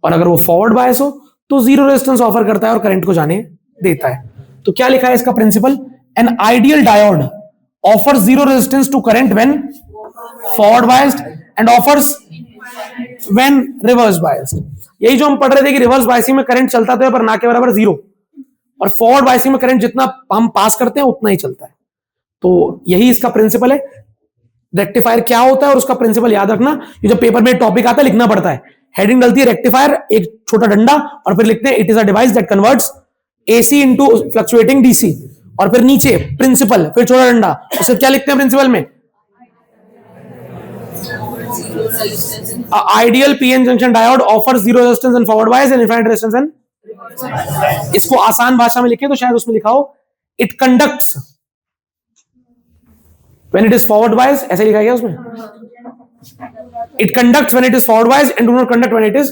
और अगर वो फॉरवर्ड बायस हो तो जीरो रेजिस्टेंस ऑफर करता है और करंट को जाने देता है। तो क्या लिखा है इसका principle? An ideal diode offers zero resistance to current when forward biased and offers when reverse biased. यही जो हम पढ़ रहे थे कि रिवर्स बायसिंग में करंट चलता था पर ना के बराबर जीरो, और फॉरवर्ड बायसिंग में करंट जितना हम पास करते हैं उतना ही चलता है। तो यही इसका प्रिंसिपल है। रेक्टिफायर क्या होता है और उसका प्रिंसिपल याद रखना। ये जब पेपर में टॉपिक आता है लिखना पड़ता है, हेडिंग डलती है रेक्टिफायर, एक छोटा डंडा, और फिर लिखते हैं it is a device that converts AC into fluctuating DC, और फिर नीचे प्रिंसिपल, फिर छोटा डंडा, उससे क्या लिखते हैं प्रिंसिपल में? Ideal PN junction diode offers zero resistance and forward bias and infinite resistance and, इसको आसान भाषा में लिखे तो शायद उसमें लिखा हो it conducts when it is forward bias, ऐसे लिखा गया उसमें। It conducts when it is forward bias and do not conduct when it is,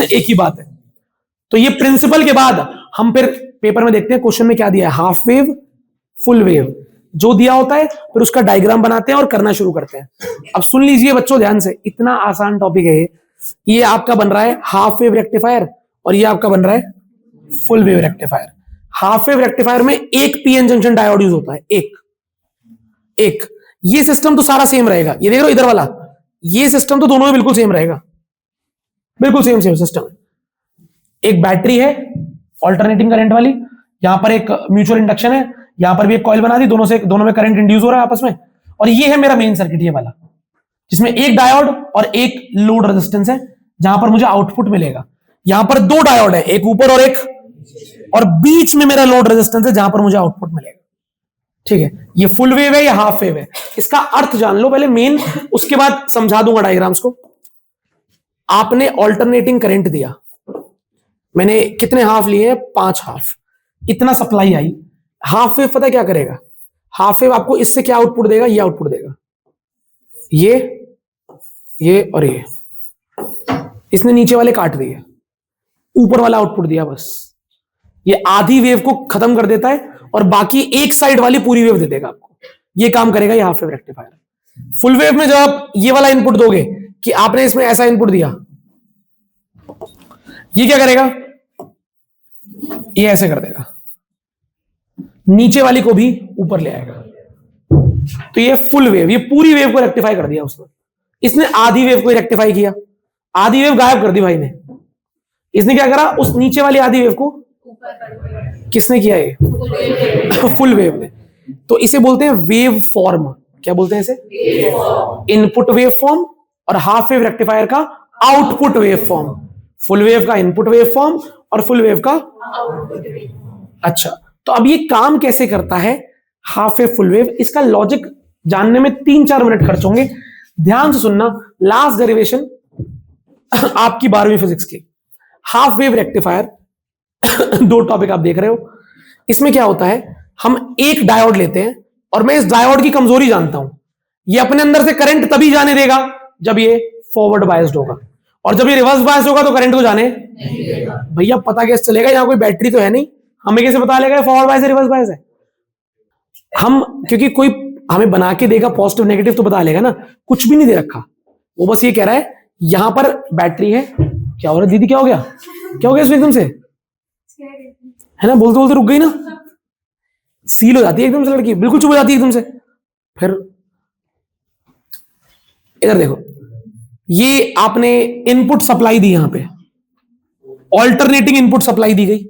एक ही बात है। तो ये प्रिंसिपल के बाद हम फिर पेपर में देखते हैं क्वेश्चन में क्या दिया है, हाफ वेव, फुल वेव। जो दिया होता है फिर उसका डायग्राम बनाते हैं और करना शुरू करते हैं। अब सुन लीजिए बच्चों ध्यान से, इतना आसान टॉपिक है ये आपका बन रहा है हाफ वेव रेक्टिफायर और ये आपका बन रहा है full wave rectifier. Half wave rectifier में एक पीएन जंक्शन डायोड यूज होता है, एक। ये सिस्टम तो सारा सेम रहेगा, ये देख रहे हो इधर वाला, ये सिस्टम तो दोनों में बिल्कुल सेम रहेगा, बिल्कुल सेम सिस्टम है। एक बैटरी है ऑल्टरनेटिंग करंट वाली, यहां पर एक म्यूचुअल इंडक्शन है, यहां पर भी एक कॉइल बना दी, दोनों में करंट इंड्यूस हो रहा है आपस में। और ये है मेरा मेन सर्किट ये वाला, जिसमें एक डायोड और एक लोड रेजिस्टेंस है, जहां पर मुझे आउटपुट मिलेगा। यहां पर दो डायोड है, एक ऊपर और बीच में मेरा लोड रेजिस्टेंस है जहां पर मुझे आउटपुट मिलेगा। ठीक है, ये फुल वेव है या हाफ वेव है, इसका अर्थ जान लो पहले मेन, उसके बाद समझा दूंगा डायग्राम्स को। आपने ऑल्टरनेटिंग करंट दिया, मैंने कितने हाफ लिए हैं, 5 हाफ, इतना सप्लाई आई। हाफ वेव पता क्या करेगा, हाफ वेव आपको इससे क्या आउटपुट देगा, ये आउटपुट देगा, ये और ये। इसने नीचे वाले काट दिए, ऊपर वाला आउटपुट दिया बस। ये आधी वेव को खत्म कर देता है और बाकी एक साइड वाली पूरी वेव दे देगा आपको। ये काम करेगा ये half wave rectifier. Full wave में जब आप ये वाला इनपुट दोगे कि आपने इसमें ऐसा इनपुट दिया, ये क्या करेगा, ये ऐसे कर देगा, नीचे वाली को भी ऊपर ले आएगा। तो ये फुल वेव, ये पूरी वेव को रेक्टिफाई कर दिया उसने। इसने आधी वेव को रेक्टिफाई किया, आधी वेव गायब कर दी भाई ने। इसने क्या करा, उस नीचे वाली आधी वेव को किसने किया, ये फुल वेव ने। तो इसे बोलते हैं वेव फॉर्म। क्या बोलते हैं इसे, इनपुट वेव फॉर्म, और हाफ वेव रेक्टिफायर का output wave form. Full wave का इनपुट वेव फॉर्म और फुल वेव का आउटपुट वेव। अच्छा, तो अब ये काम कैसे करता है हाफ वेव फुल वेव, इसका लॉजिक जानने में 3-4 मिनट खर्च होंगे। ध्यान से सुनना, लास्ट डेरिवेशन आपकी 12वीं फिजिक्स की, हाफ वेव रेक्टिफायर। 2 टॉपिक आप देख रहे हो। इसमें क्या होता है, हम एक डायोड लेते हैं और मैं इस डायोड की कमजोरी जानता हूं, ये अपने अंदर से करंट तभी जाने देगा जब ये फॉरवर्ड बायस्ड होगा, और जब ये रिवर्स बायस्ड होगा तो करंट को जाने नहीं देगा। भैया पता कैसे चलेगा, यहां कोई बैटरी तो है नहीं, हमें कैसे पता लगेगा फॉरवर्ड बायस है रिवर्स बायस है। हम क्योंकि कोई हमें बना के देगा पॉजिटिव नेगेटिव तो बता लेगा ना, कुछ भी नहीं दे रखा, वो बस ये कह रहा है यहां पर बैटरी है। क्या हो रहा है दीदी, क्या हो गया, क्या हो गया इसमें एकदम से, है ना, बोलते बोलते रुक गई ना, सील हो जाती है एकदम से लड़की, बिल्कुल चुप हो जाती है एकदम से। फिर इधर देखो, ये आपने इनपुट सप्लाई दी, यहां पे ऑल्टरनेटिंग इनपुट सप्लाई दी गई,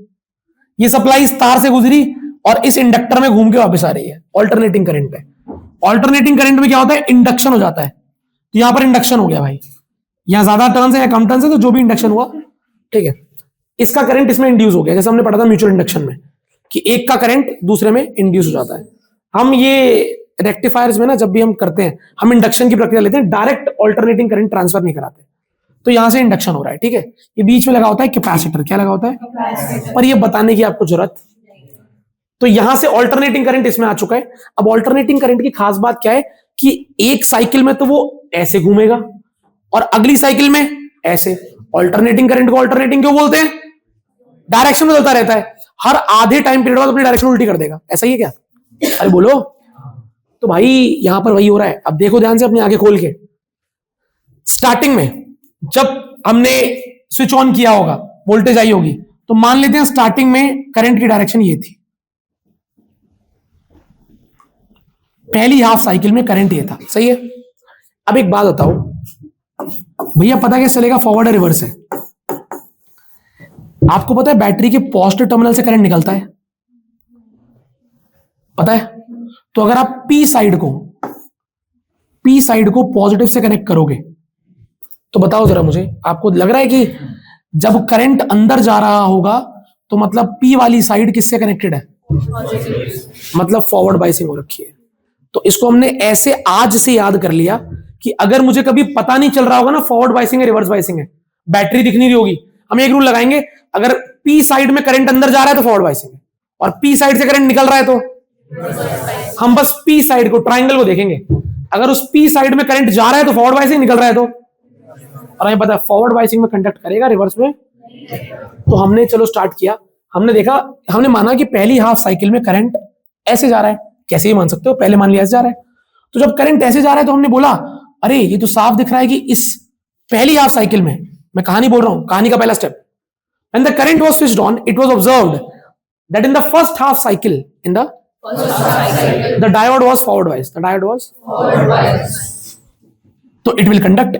ये सप्लाई इस तार से गुजरी और इस इंडक्टर में घूम के वापस आ रही है ऑल्टरनेटिंग करंट पे। ऑल्टरनेटिंग करंट में क्या होता है, इंडक्शन हो जाता है। तो यहां पर इंडक्शन हो गया भाई, यहां ज्यादा टर्न्स है या कम टर्न्स है, तो जो भी इंडक्शन हुआ, ठीक है, इसका करंट इसमें इंड्यूस हो गया। जैसे हमने पढ़ा था म्यूचुअल इंडक्शन में कि एक का करंट दूसरे में इंड्यूस हो जाता है। हम ये रेक्टिफायर्स में ना जब भी हम करते हैं, हम इंडक्शन की प्रक्रिया लेते हैं, डायरेक्ट ऑल्टरनेटिंग करंट ट्रांसफर नहीं कराते। तो यहां से इंडक्शन हो रहा है, ठीक है। ये बीच में लगा होता है कैपेसिटर, क्या लगा होता है, पर ये बताने की आपको जरूरत। तो यहां से ऑल्टरनेटिंग करंट इसमें आ चुका है। अब ऑल्टरनेटिंग करंट की खास बात क्या है कि एक साइकिल में तो वो ऐसे घूमेगा और अगली साइकिल में ऐसे। ऑल्टरनेटिंग करंट को ऑल्टरनेटिंग क्यों बोलते हैं, डायरेक्शन बदलता रहता है, हर आधे टाइम पीरियड बाद अपनी डायरेक्शन उल्टी कर देगा, ऐसा ही है क्या, अरे बोलो। तो भाई यहां पर वही हो रहा है। अब देखो ध्यान से अपनी आंखें खोल के, स्टार्टिंग में जब हमने स्विच ऑन किया होगा, वोल्टेज आई होगी, तो मान लेते हैं स्टार्टिंग में करंट की डायरेक्शन ये थी, पहली हाफ साइकिल में करंट ये था, सही है। अब एक बात बताओ भैया, पता कैसे चलेगा फॉरवर्ड है रिवर्स है। आपको पता है बैटरी के पॉजिटिव टर्मिनल से करंट निकलता है, पता है। तो अगर आप पी साइड को पॉजिटिव से कनेक्ट करोगे तो बताओ जरा मुझे, आपको लग रहा है कि जब करंट अंदर जा रहा होगा तो मतलब पी वाली साइड किससे कनेक्टेड है, मतलब फॉरवर्ड बायसिंग हो रखी है। तो इसको हमने ऐसे आज से याद कर लिया कि अगर मुझे कभी पता नहीं चल रहा होगा ना फॉरवर्ड बायसिंग है रिवर्स बायसिंग है, बैटरी दिख नहीं रही होगी, हम एक रूल लगाएंगे, अगर पी साइड में करंट अंदर जा रहा है तो फॉरवर्ड बायसिंग है, और पी साइड से करंट निकल रहा है तो हम बस पी साइड को, ट्राइंगल को देखेंगे। अगर उस पी साइड में करंट जा रहा है तो फॉरवर्ड बायसिंग, निकल रहा है तो, और हमें पता है फॉरवर्ड बायसिंग में कंडक्ट करेगा, रिवर्स में। तो हमने चलो स्टार्ट किया, हमने देखा, हमने माना कि पहली हाफ साइकिल में करंट ऐसे जा रहा है, कैसे ही मान सकते हो, पहले मान लिया ऐसे जा रहा है। तो जब करंट ऐसे जा रहा है तो हमने बोला अरे ये तो साफ दिख रहा है कि इस पहली हाफ साइकिल में, मैं कहानी बोल रहा हूं, कहानी का पहला step, when the current was switched on it was observed that in the first half cycle the diode was forward biased, तो it will conduct,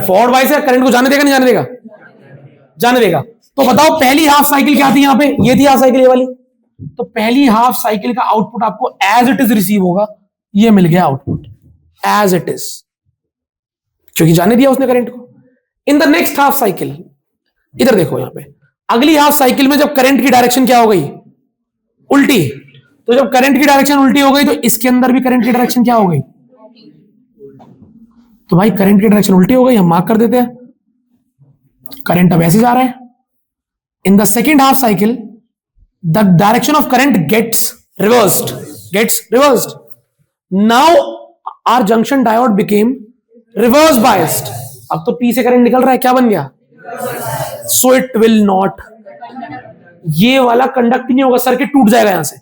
forward bias है, करंट को जाने देगा नहीं जाने देगा, जाने देगा। तो बताओ पहली हाफ साइकिल क्या थी, यहां पे ये थी हाफ साइकिल ये वाली, तो पहली हाफ साइकिल का आउटपुट आपको एज इट इज रिसीव होगा, ये मिल गया आउटपुट एज इट इज, क्योंकि जाने दिया उसने करंट को। In the next half cycle, इधर देखो यहां पे अगली हाफ साइकिल में जब करंट की डायरेक्शन क्या हो गई, उल्टी, तो जब करंट की डायरेक्शन उल्टी हो गई तो इसके अंदर भी करंट की डायरेक्शन क्या हो गई, तो भाई करंट की डायरेक्शन उल्टी हो गई, हम मार्क कर देते हैं, करंट अब ऐसे जा रहा है। In the second half cycle the direction of current gets reversed, now our junction diode became reverse biased, अब तो पी से करंट निकल रहा है, क्या बन गया, सो इट विल नॉट, ये वाला कंडक्ट नहीं होगा, सर्किट टूट जाएगा यहां से,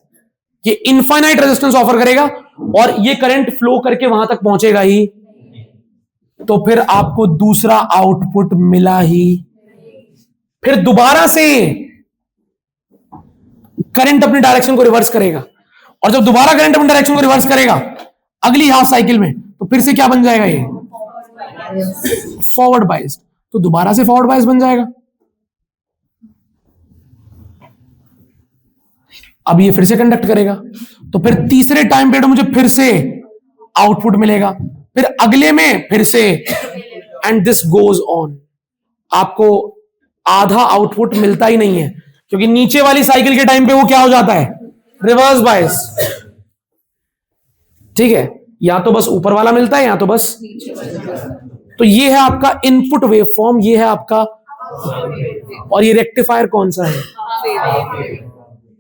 ये इनफाइनाइट रेजिस्टेंस ऑफर करेगा और ये करंट फ्लो करके वहां तक पहुंचेगा ही, तो फिर आपको दूसरा आउटपुट मिला ही। फिर दोबारा से करंट अपनी डायरेक्शन को रिवर्स करेगा, और जब दोबारा करंट अपनी डायरेक्शन को रिवर्स करेगा अगली हाफ साइकिल में, तो फिर से क्या बन जाएगा, ये फॉरवर्ड बाइस्ड, तो दोबारा से फॉरवर्ड बाइस बन जाएगा। अब ये फिर से कंडक्ट करेगा, तो फिर तीसरे टाइम पीरियड मुझे फिर से आउटपुट मिलेगा, फिर अगले में फिर से, एंड दिस गोज ऑन। आपको आधा आउटपुट मिलता ही नहीं है, क्योंकि नीचे वाली साइकिल के टाइम पे वो क्या हो जाता है, रिवर्स बायस, ठीक है, या तो बस ऊपर वाला मिलता है या तो बस, तो ये है आपका इनपुट वेवफॉर्म, ये है आपका, और ये रेक्टिफायर कौन सा है,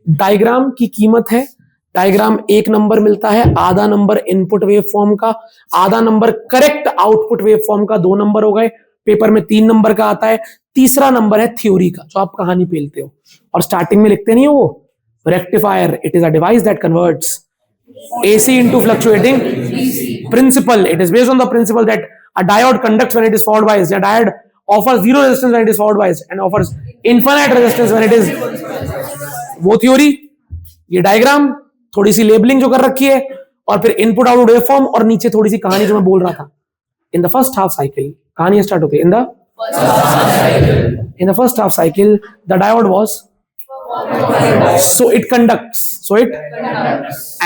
डायग्राम की कीमत है, डायग्राम 1 नंबर मिलता है, आधा नंबर इनपुट वेवफॉर्म का, आधा नंबर करेक्ट आउटपुट वेवफॉर्म का, 2 नंबर हो गए, पेपर में 3 नंबर का आता है, तीसरा नंबर है थ्योरी का, जो आप कहानी पेलते हो और स्टार्टिंग में लिखते नहीं हो वो, rectifier it is a device that converts AC into fluctuating principle. It is based on the principle that a diode conducts when it is forward biased. A diode offers zero resistance when it is forward biased and offers infinite resistance when it is, वो theory, ये diagram, थोड़ी सी labelling जो कर रखी है, और फिर input output waveform, और नीचे थोड़ी सी कहानी जो मैं बोल रहा था। इन द फर्स्ट हाफ साइकिल, कहानी स्टार्ट होती है, in the first half cycle the diode was, so it conducts,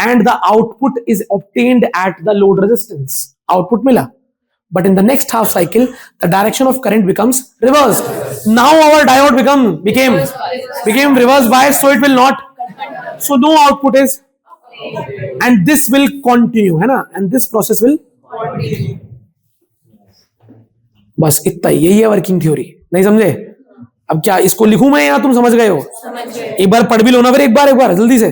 and the output is obtained at the load resistance, output mila, but in the next half cycle the direction of current becomes reversed, now our diode became reverse biased, so it will not, so no output is, and this will continue, है ना, and this process will continue। बस इतना, यही है working theory, नहीं समझे? अब क्या इसको लिखूं मैं या तुम समझ गए हो? एक बार पढ़ भी लो ना फिर, एक बार जल्दी से,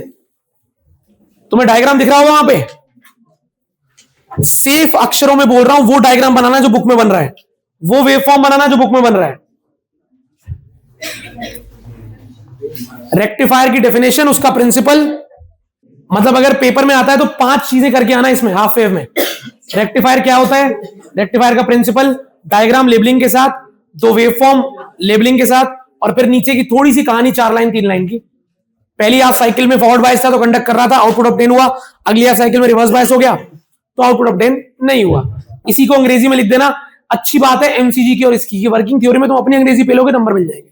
तुम्हें डायग्राम दिख रहा होगा वहां पे, सेफ अक्षरों में बोल रहा हूं, वो डायग्राम बनाना जो बुक में बन रहा है, वो वेवफॉर्म बनाना जो बुक में बन रहा है। रेक्टिफायर की डेफिनेशन, उसका प्रिंसिपल, मतलब अगर पेपर में आता है तो 5 चीजें करके आना इसमें, हाफ वेव में। रेक्टिफायर क्या होता है, रेक्टिफायर का प्रिंसिपल, डायग्राम लेबलिंग के साथ, 2 वेवफॉर्म लेबलिंग के साथ, और फिर नीचे की थोड़ी सी कहानी 4 लाइन 3 लाइन की। पहली हाफ साइकिल में फॉरवर्ड बायस था तो कंडक्ट कर रहा था, आउटपुट ऑब्टेन हुआ, अगली हाफ साइकिल में रिवर्स बायस हो गया तो आउटपुट ऑब्टेन नहीं हुआ। इसी को अंग्रेजी में लिख देना, अच्छी बात है एमसीजी की और इसकी, की वर्किंग थ्योरी में तुम अपनी अंग्रेजी पेलोगे नंबर मिल जाएंगे,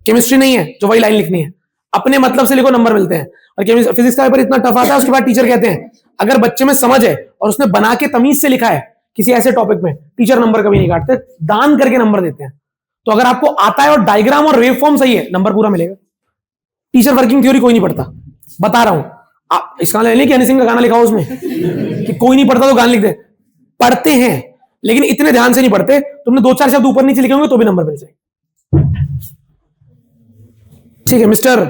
केमिस्ट्री नहीं है जो वही लाइन लिखनी है, अपने मतलब से लिखो नंबर मिलते हैं। और फिजिक्स का पेपर इतना टफ आता है, उसके बाद टीचर कहते हैं अगर बच्चे में समझ है और उसने बना के तमीज से लिखा है किसी ऐसे टॉपिक में, टीचर नंबर कभी नहीं काटते, दान करके नंबर देते हैं। तो अगर आपको आता है और डायग्राम और वेवफॉर्म सही है, नंबर पूरा मिलेगा। टीचर वर्किंग थ्योरी कोई नहीं पढ़ता, बता रहा हूं। आप इसका नहीं कि हनी सिंह का गाना लिखा हो उसमें कि कोई नहीं पढ़ता तो गाना लिख दे, पढ़ते हैं लेकिन इतने ध्यान से नहीं पढ़ते। तुमने 2-4 शब्द ऊपर नीचे लिखे होंगे तो भी नंबर मिल जाएगा। ठीक है मिस्टर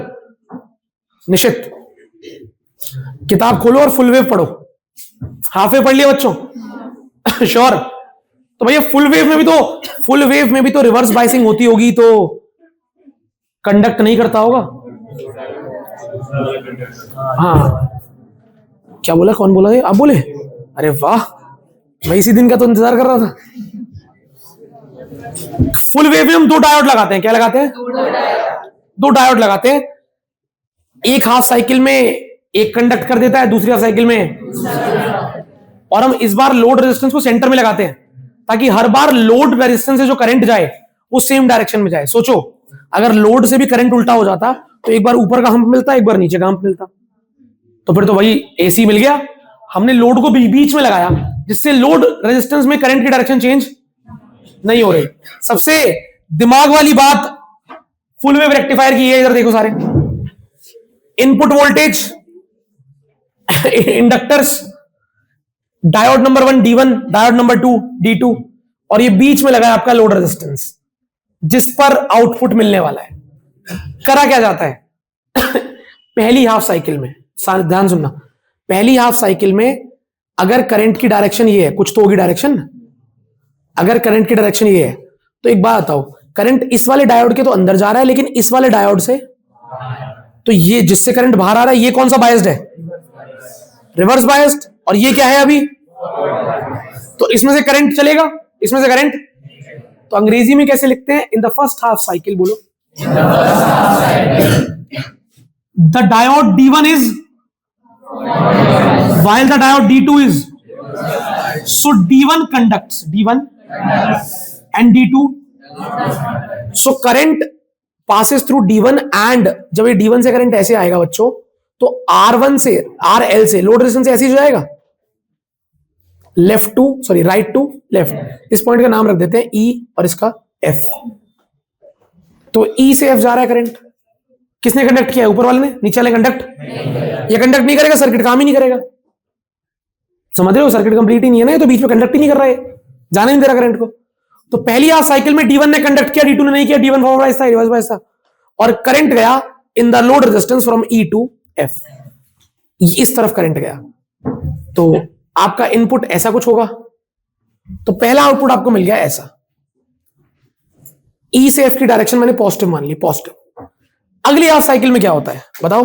निशित, किताब खोलो और फुल वेव पढ़ो। हाफ वेव पढ़ लिया बच्चों? श्योर? तो भैया फुल वेव में भी तो रिवर्स बाइसिंग होती होगी, तो कंडक्ट नहीं करता होगा। हाँ क्या बोला, कौन बोला ये, आप बोले? अरे वाह, मैं इसी दिन का तो इंतजार कर रहा था। फुल वेव में हम दो डायोड लगाते हैं। क्या लगाते हैं? दो डायोड लगाते हैं। एक हाफ साइकिल में एक कंडक्ट कर देता है, दूसरी हाफ साइकिल में, और हम इस बार लोड रेजिस्टेंस को सेंटर में लगाते हैं ताकि हर बार लोड रेजिस्टेंस से जो करंट जाए वो सेम डायरेक्शन में जाए। सोचो, अगर लोड से भी करंट उल्टा हो जाता तो एक बार ऊपर का हम्प मिलता, एक बार नीचे का हम्प मिलता, तो फिर तो वही एसी मिल गया। हमने लोड को बीच में लगाया जिससे लोड रेजिस्टेंस में करंट की डायरेक्शन चेंज नहीं हो रही। सबसे दिमाग वाली बात फुल वेव रेक्टिफायर की है, इधर देखो सारे, input voltage inductors, diode number 1 D1, diode number 2 D2, और ये बीच में लगा है आपका लोड रेजिस्टेंस जिस पर आउटपुट मिलने वाला है। करा क्या जाता है पहली हाफ साइकिल में, ध्यान सुनना, पहली हाफ साइकिल में अगर करंट की डायरेक्शन ये है, कुछ तो होगी डायरेक्शन, अगर करंट की डायरेक्शन ये है तो एक बात बताओ, करंट इस वाले डायोड के तो अंदर जा रहा है लेकिन इस वाले डायोड से, तो ये जिससे करंट बाहर आ रहा है ये कौन सा बायस्ड है? Reverse biased. और ये क्या है अभी? तो इसमें से करंट चलेगा, इसमें से करंट, तो अंग्रेजी में कैसे लिखते हैं? In the first half cycle, बोलो, the diode D1 is while the diode D2 is, so D1 conducts, D1 and D2, so current passes through D1 and जब ये D1 से करंट ऐसे आएगा बच्चों, तो R1 से, RL से लोड रेजिस्टेंस ऐसे ही जाएगा, left to, sorry right to left. इस पॉइंट का नाम रख देते हैं E और इसका F। तो E से F जा रहा है करंट, किसने कंडक्ट किया है? ऊपर वाले ने, नीचे वाले कंडक्ट, ये कंडक्ट नहीं करेगा, सर्किट काम ही नहीं करेगा। समझ रहे हो, सर्किट कंप्लीट ही नहीं है ना, ये तो बीच में कंडक्ट ही नहीं कर रहा है, जाने नहीं दे रहा करंट को। तो पहली हाफ साइकिल में D1 ने कंडक्ट किया, D2 ने नहीं किया, D1 फॉरवर्ड बायस था, रिवर्स बायस था, और करंट गया in the load resistance from E to F, इस तरफ करंट गया। तो आपका इनपुट ऐसा कुछ होगा, तो पहला आउटपुट आपको मिल गया ऐसा, E से F की डायरेक्शन मैंने पॉजिटिव मान ली, पॉजिटिव। अगली हाफ साइकिल में क्या होता है बताओ?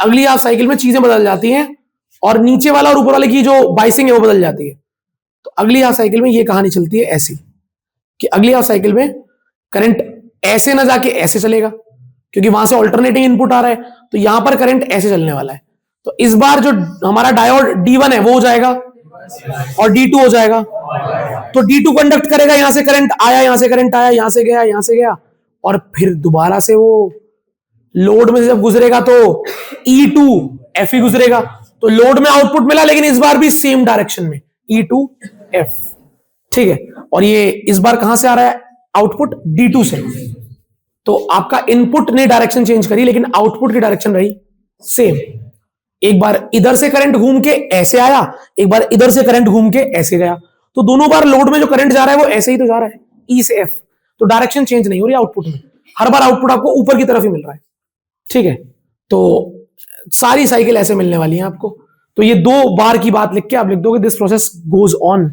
अगली हाफ साइकिल में चीजें बदल जाती हैं और नीचे वाला और ऊपर वाले की जो बाइसिंग है वो बदल जाती है। तो अगली हाफ साइकिल में ये कहानी चलती है ऐसी कि अगली हाफ साइकिल में करंट ऐसे ना जाके ऐसे चलेगा, क्योंकि वहां से ऑल्टरनेटिंग इनपुट आ रहा है, तो यहां पर करंट ऐसे चलने वाला है। तो इस बार जो हमारा डायोड D1 है वो हो जाएगा और D2 हो जाएगा। तो D2 कंडक्ट करेगा, यहां से करंट आया, यहां से करंट आया, यहां से गया, यहां से गया, और फिर दोबारा से वो लोड में जब गुजरेगा तो E2 F ही गुजरेगा। तो लोड में आउटपुट मिला, लेकिन इस बार भी सेम डायरेक्शन में, E2 F, ठीक है। और ये इस बार कहां से आ रहा है आउटपुट? D2 से। तो आपका इनपुट ने डायरेक्शन चेंज करी लेकिन आउटपुट की डायरेक्शन रही सेम। एक बार इधर से करंट घूम के ऐसे आया, एक बार इधर से करंट घूम के ऐसे गया, तो दोनों बार लोड में जो करंट जा रहा है वो ऐसे ही तो जा रहा है, E से F, तो डायरेक्शन चेंज नहीं हो रही आउटपुट में, हर बार आउटपुट आपको ऊपर की तरफ ही मिल रहा है, ठीक है। तो सारी साइकिल ऐसे मिलने वाली है आपको। तो ये 2 बार की बात लिख के आप लिख दोगे दिस प्रोसेस गोज ऑन,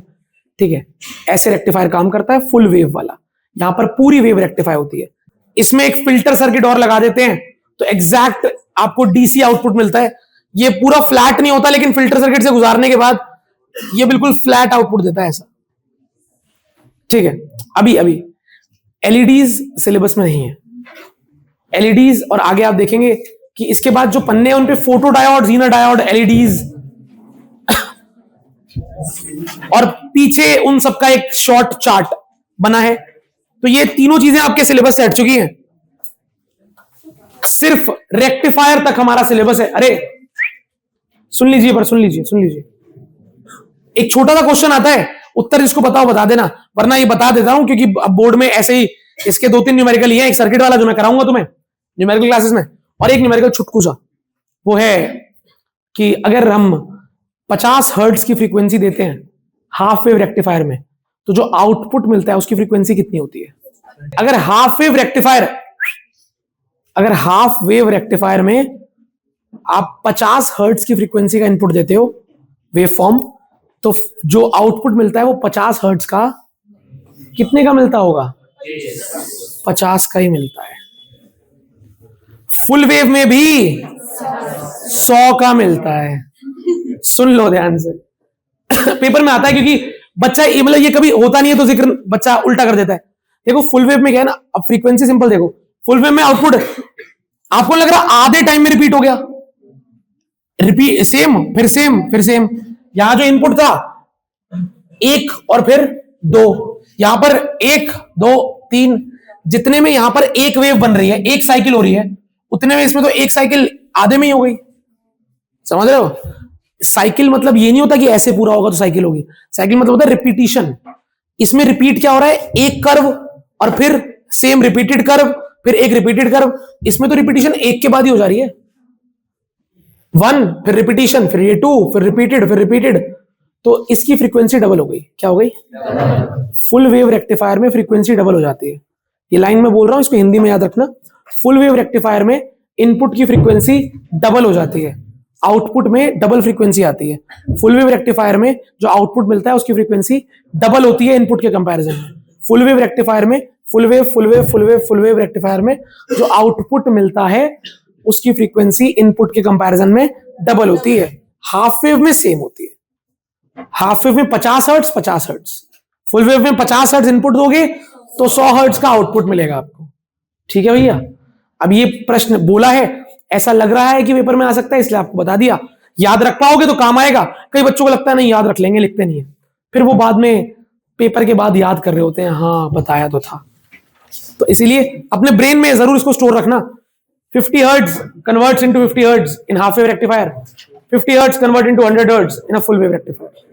ठीक है। ऐसे रेक्टिफायर काम करता है, फुल वेव वाला, यहां पर पूरी वेव रेक्टिफाई होती है। इसमें एक फिल्टर सर्किट और लगा देते हैं तो एग्जैक्ट आपको डीसी आउटपुट मिलता है। ये पूरा फ्लैट नहीं होता, लेकिन फिल्टर सर्किट से गुजारने के बाद ये बिल्कुल फ्लैट आउटपुट देता है ऐसा, ठीक है। अभी एलईडीज सिलेबस में नहीं है, एलईडीज, और आगे आप देखेंगे कि इसके बाद जो पन्ने हैं उन पे photo diode, Zener diode, LEDs, और पीछे उन सबका एक शॉर्ट चार्ट बना है। तो ये तीनों चीजें आपके सिलेबस से हट चुकी हैं, सिर्फ रेक्टिफायर तक हमारा सिलेबस है। अरे सुन लीजिए, एक छोटा सा क्वेश्चन आता है, उत्तर जिसको बताओ बता देना, वरना ये बता देता हूं क्योंकि अब बोर्ड में ऐसे ही इसके 2-3 न्यूमेरिकल ही हैं। एक सर्किट वाला जो मैं कराऊंगा तुम्हें न्यूमेरिकल क्लासेस में, और एक न्यूमेरिकल छुटकू सा, वो है कि अगर हम 50 हर्ट्ज की फ्रीक्वेंसी देते हैं हाफ वेव रेक्टिफायर में, तो जो आउटपुट मिलता है उसकी फ्रीक्वेंसी कितनी होती है? अगर हाफ वेव रेक्टिफायर में आप 50 हर्ट्ज की फ्रीक्वेंसी का इनपुट देते हो वेव फॉर्म, तो जो आउटपुट मिलता है वो 50 हर्ट्ज का कितने का मिलता होगा? 50 का ही मिलता है। फुल वेव में भी 100 का मिलता है। सुन लो ध्यान से। पेपर में आता है क्योंकि बच्चा मतलब ये कभी होता नहीं है तो जिक्र बच्चा उल्टा कर देता है। देखो फुल वेव में क्या है ना, अब फ्रीक्वेंसी सिंपल देखो, फुल वेव में आउटपुट आपको लग रहा आधे टाइम में रिपीट हो गया, रिपीट सेम फिर सेम फिर सेम। यहां जो इनपुट था 1 और फिर 2, यहां पर 1 2 3, जितने में यहां पर एक वेव बन रही है, एक साइकिल हो रही है, उतने में इसमें तो एक साइकिल आधे में ही हो गई। समझ रहे हो? साइकिल मतलब ये नहीं होता कि ऐसे पूरा होगा तो साइकिल होगी, साइकिल मतलब होता है रिपीटिशन। इसमें रिपीट क्या हो रहा है, एक कर्व और फिर सेम रिपीटेड कर्व, फिर एक रिपीटेड कर्व। इसमें तो रिपीटिशन एक के बाद ही हो जा रही है, 1 फिर रिपीटिशन फिर ये 2 फिर रिपीटेड, तो इसकी फ्रीक्वेंसी डबल हो गई। क्या हो गई? फुल वेव रेक्टिफायर में फ्रीक्वेंसी डबल हो जाती है। ये लाइन में बोल रहा हूं, इसको हिंदी में याद रखना। फुल वेव रेक्टिफायर में इनपुट की फ्रीक्वेंसी डबल हो जाती है, आउटपुट में डबल फ्रीक्वेंसी आती है। फुल वेव रेक्टिफायर में जो आउटपुट मिलता है उसकी फ्रीक्वेंसी डबल होती है इनपुट के कंपैरिजन में। फुल वेव रेक्टिफायर में फुल वेव रेक्टिफायर में जो आउटपुट मिलता है उसकी फ्रीक्वेंसी इनपुट के कंपैरिजन में डबल होती है। हाफ वेव में सेम होती है। हाफ वेव में 50 हर्ट्ज 50 हर्ट्ज, फुल वेव में 50 हर्ट्ज इनपुट दोगे तो 100 हर्ट्ज का आउटपुट मिलेगा आपको। ठीक है भैया? अब ये प्रश्न बोला है, ऐसा लग रहा है कि पेपर में आ सकता है इसलिए आपको बता दिया। याद रख पाओगे तो काम आएगा। कई बच्चों को लगता है नहीं याद रख लेंगे, लिखते नहीं है, फिर वो बाद में पेपर के बाद याद कर रहे होते हैं, हाँ बताया तो था। तो इसीलिए अपने ब्रेन में जरूर इसको स्टोर रखना। 50 hertz converts into 50 hertz in half wave rectifier, 50 hertz convert into 100 hertz in a full wave rectifier.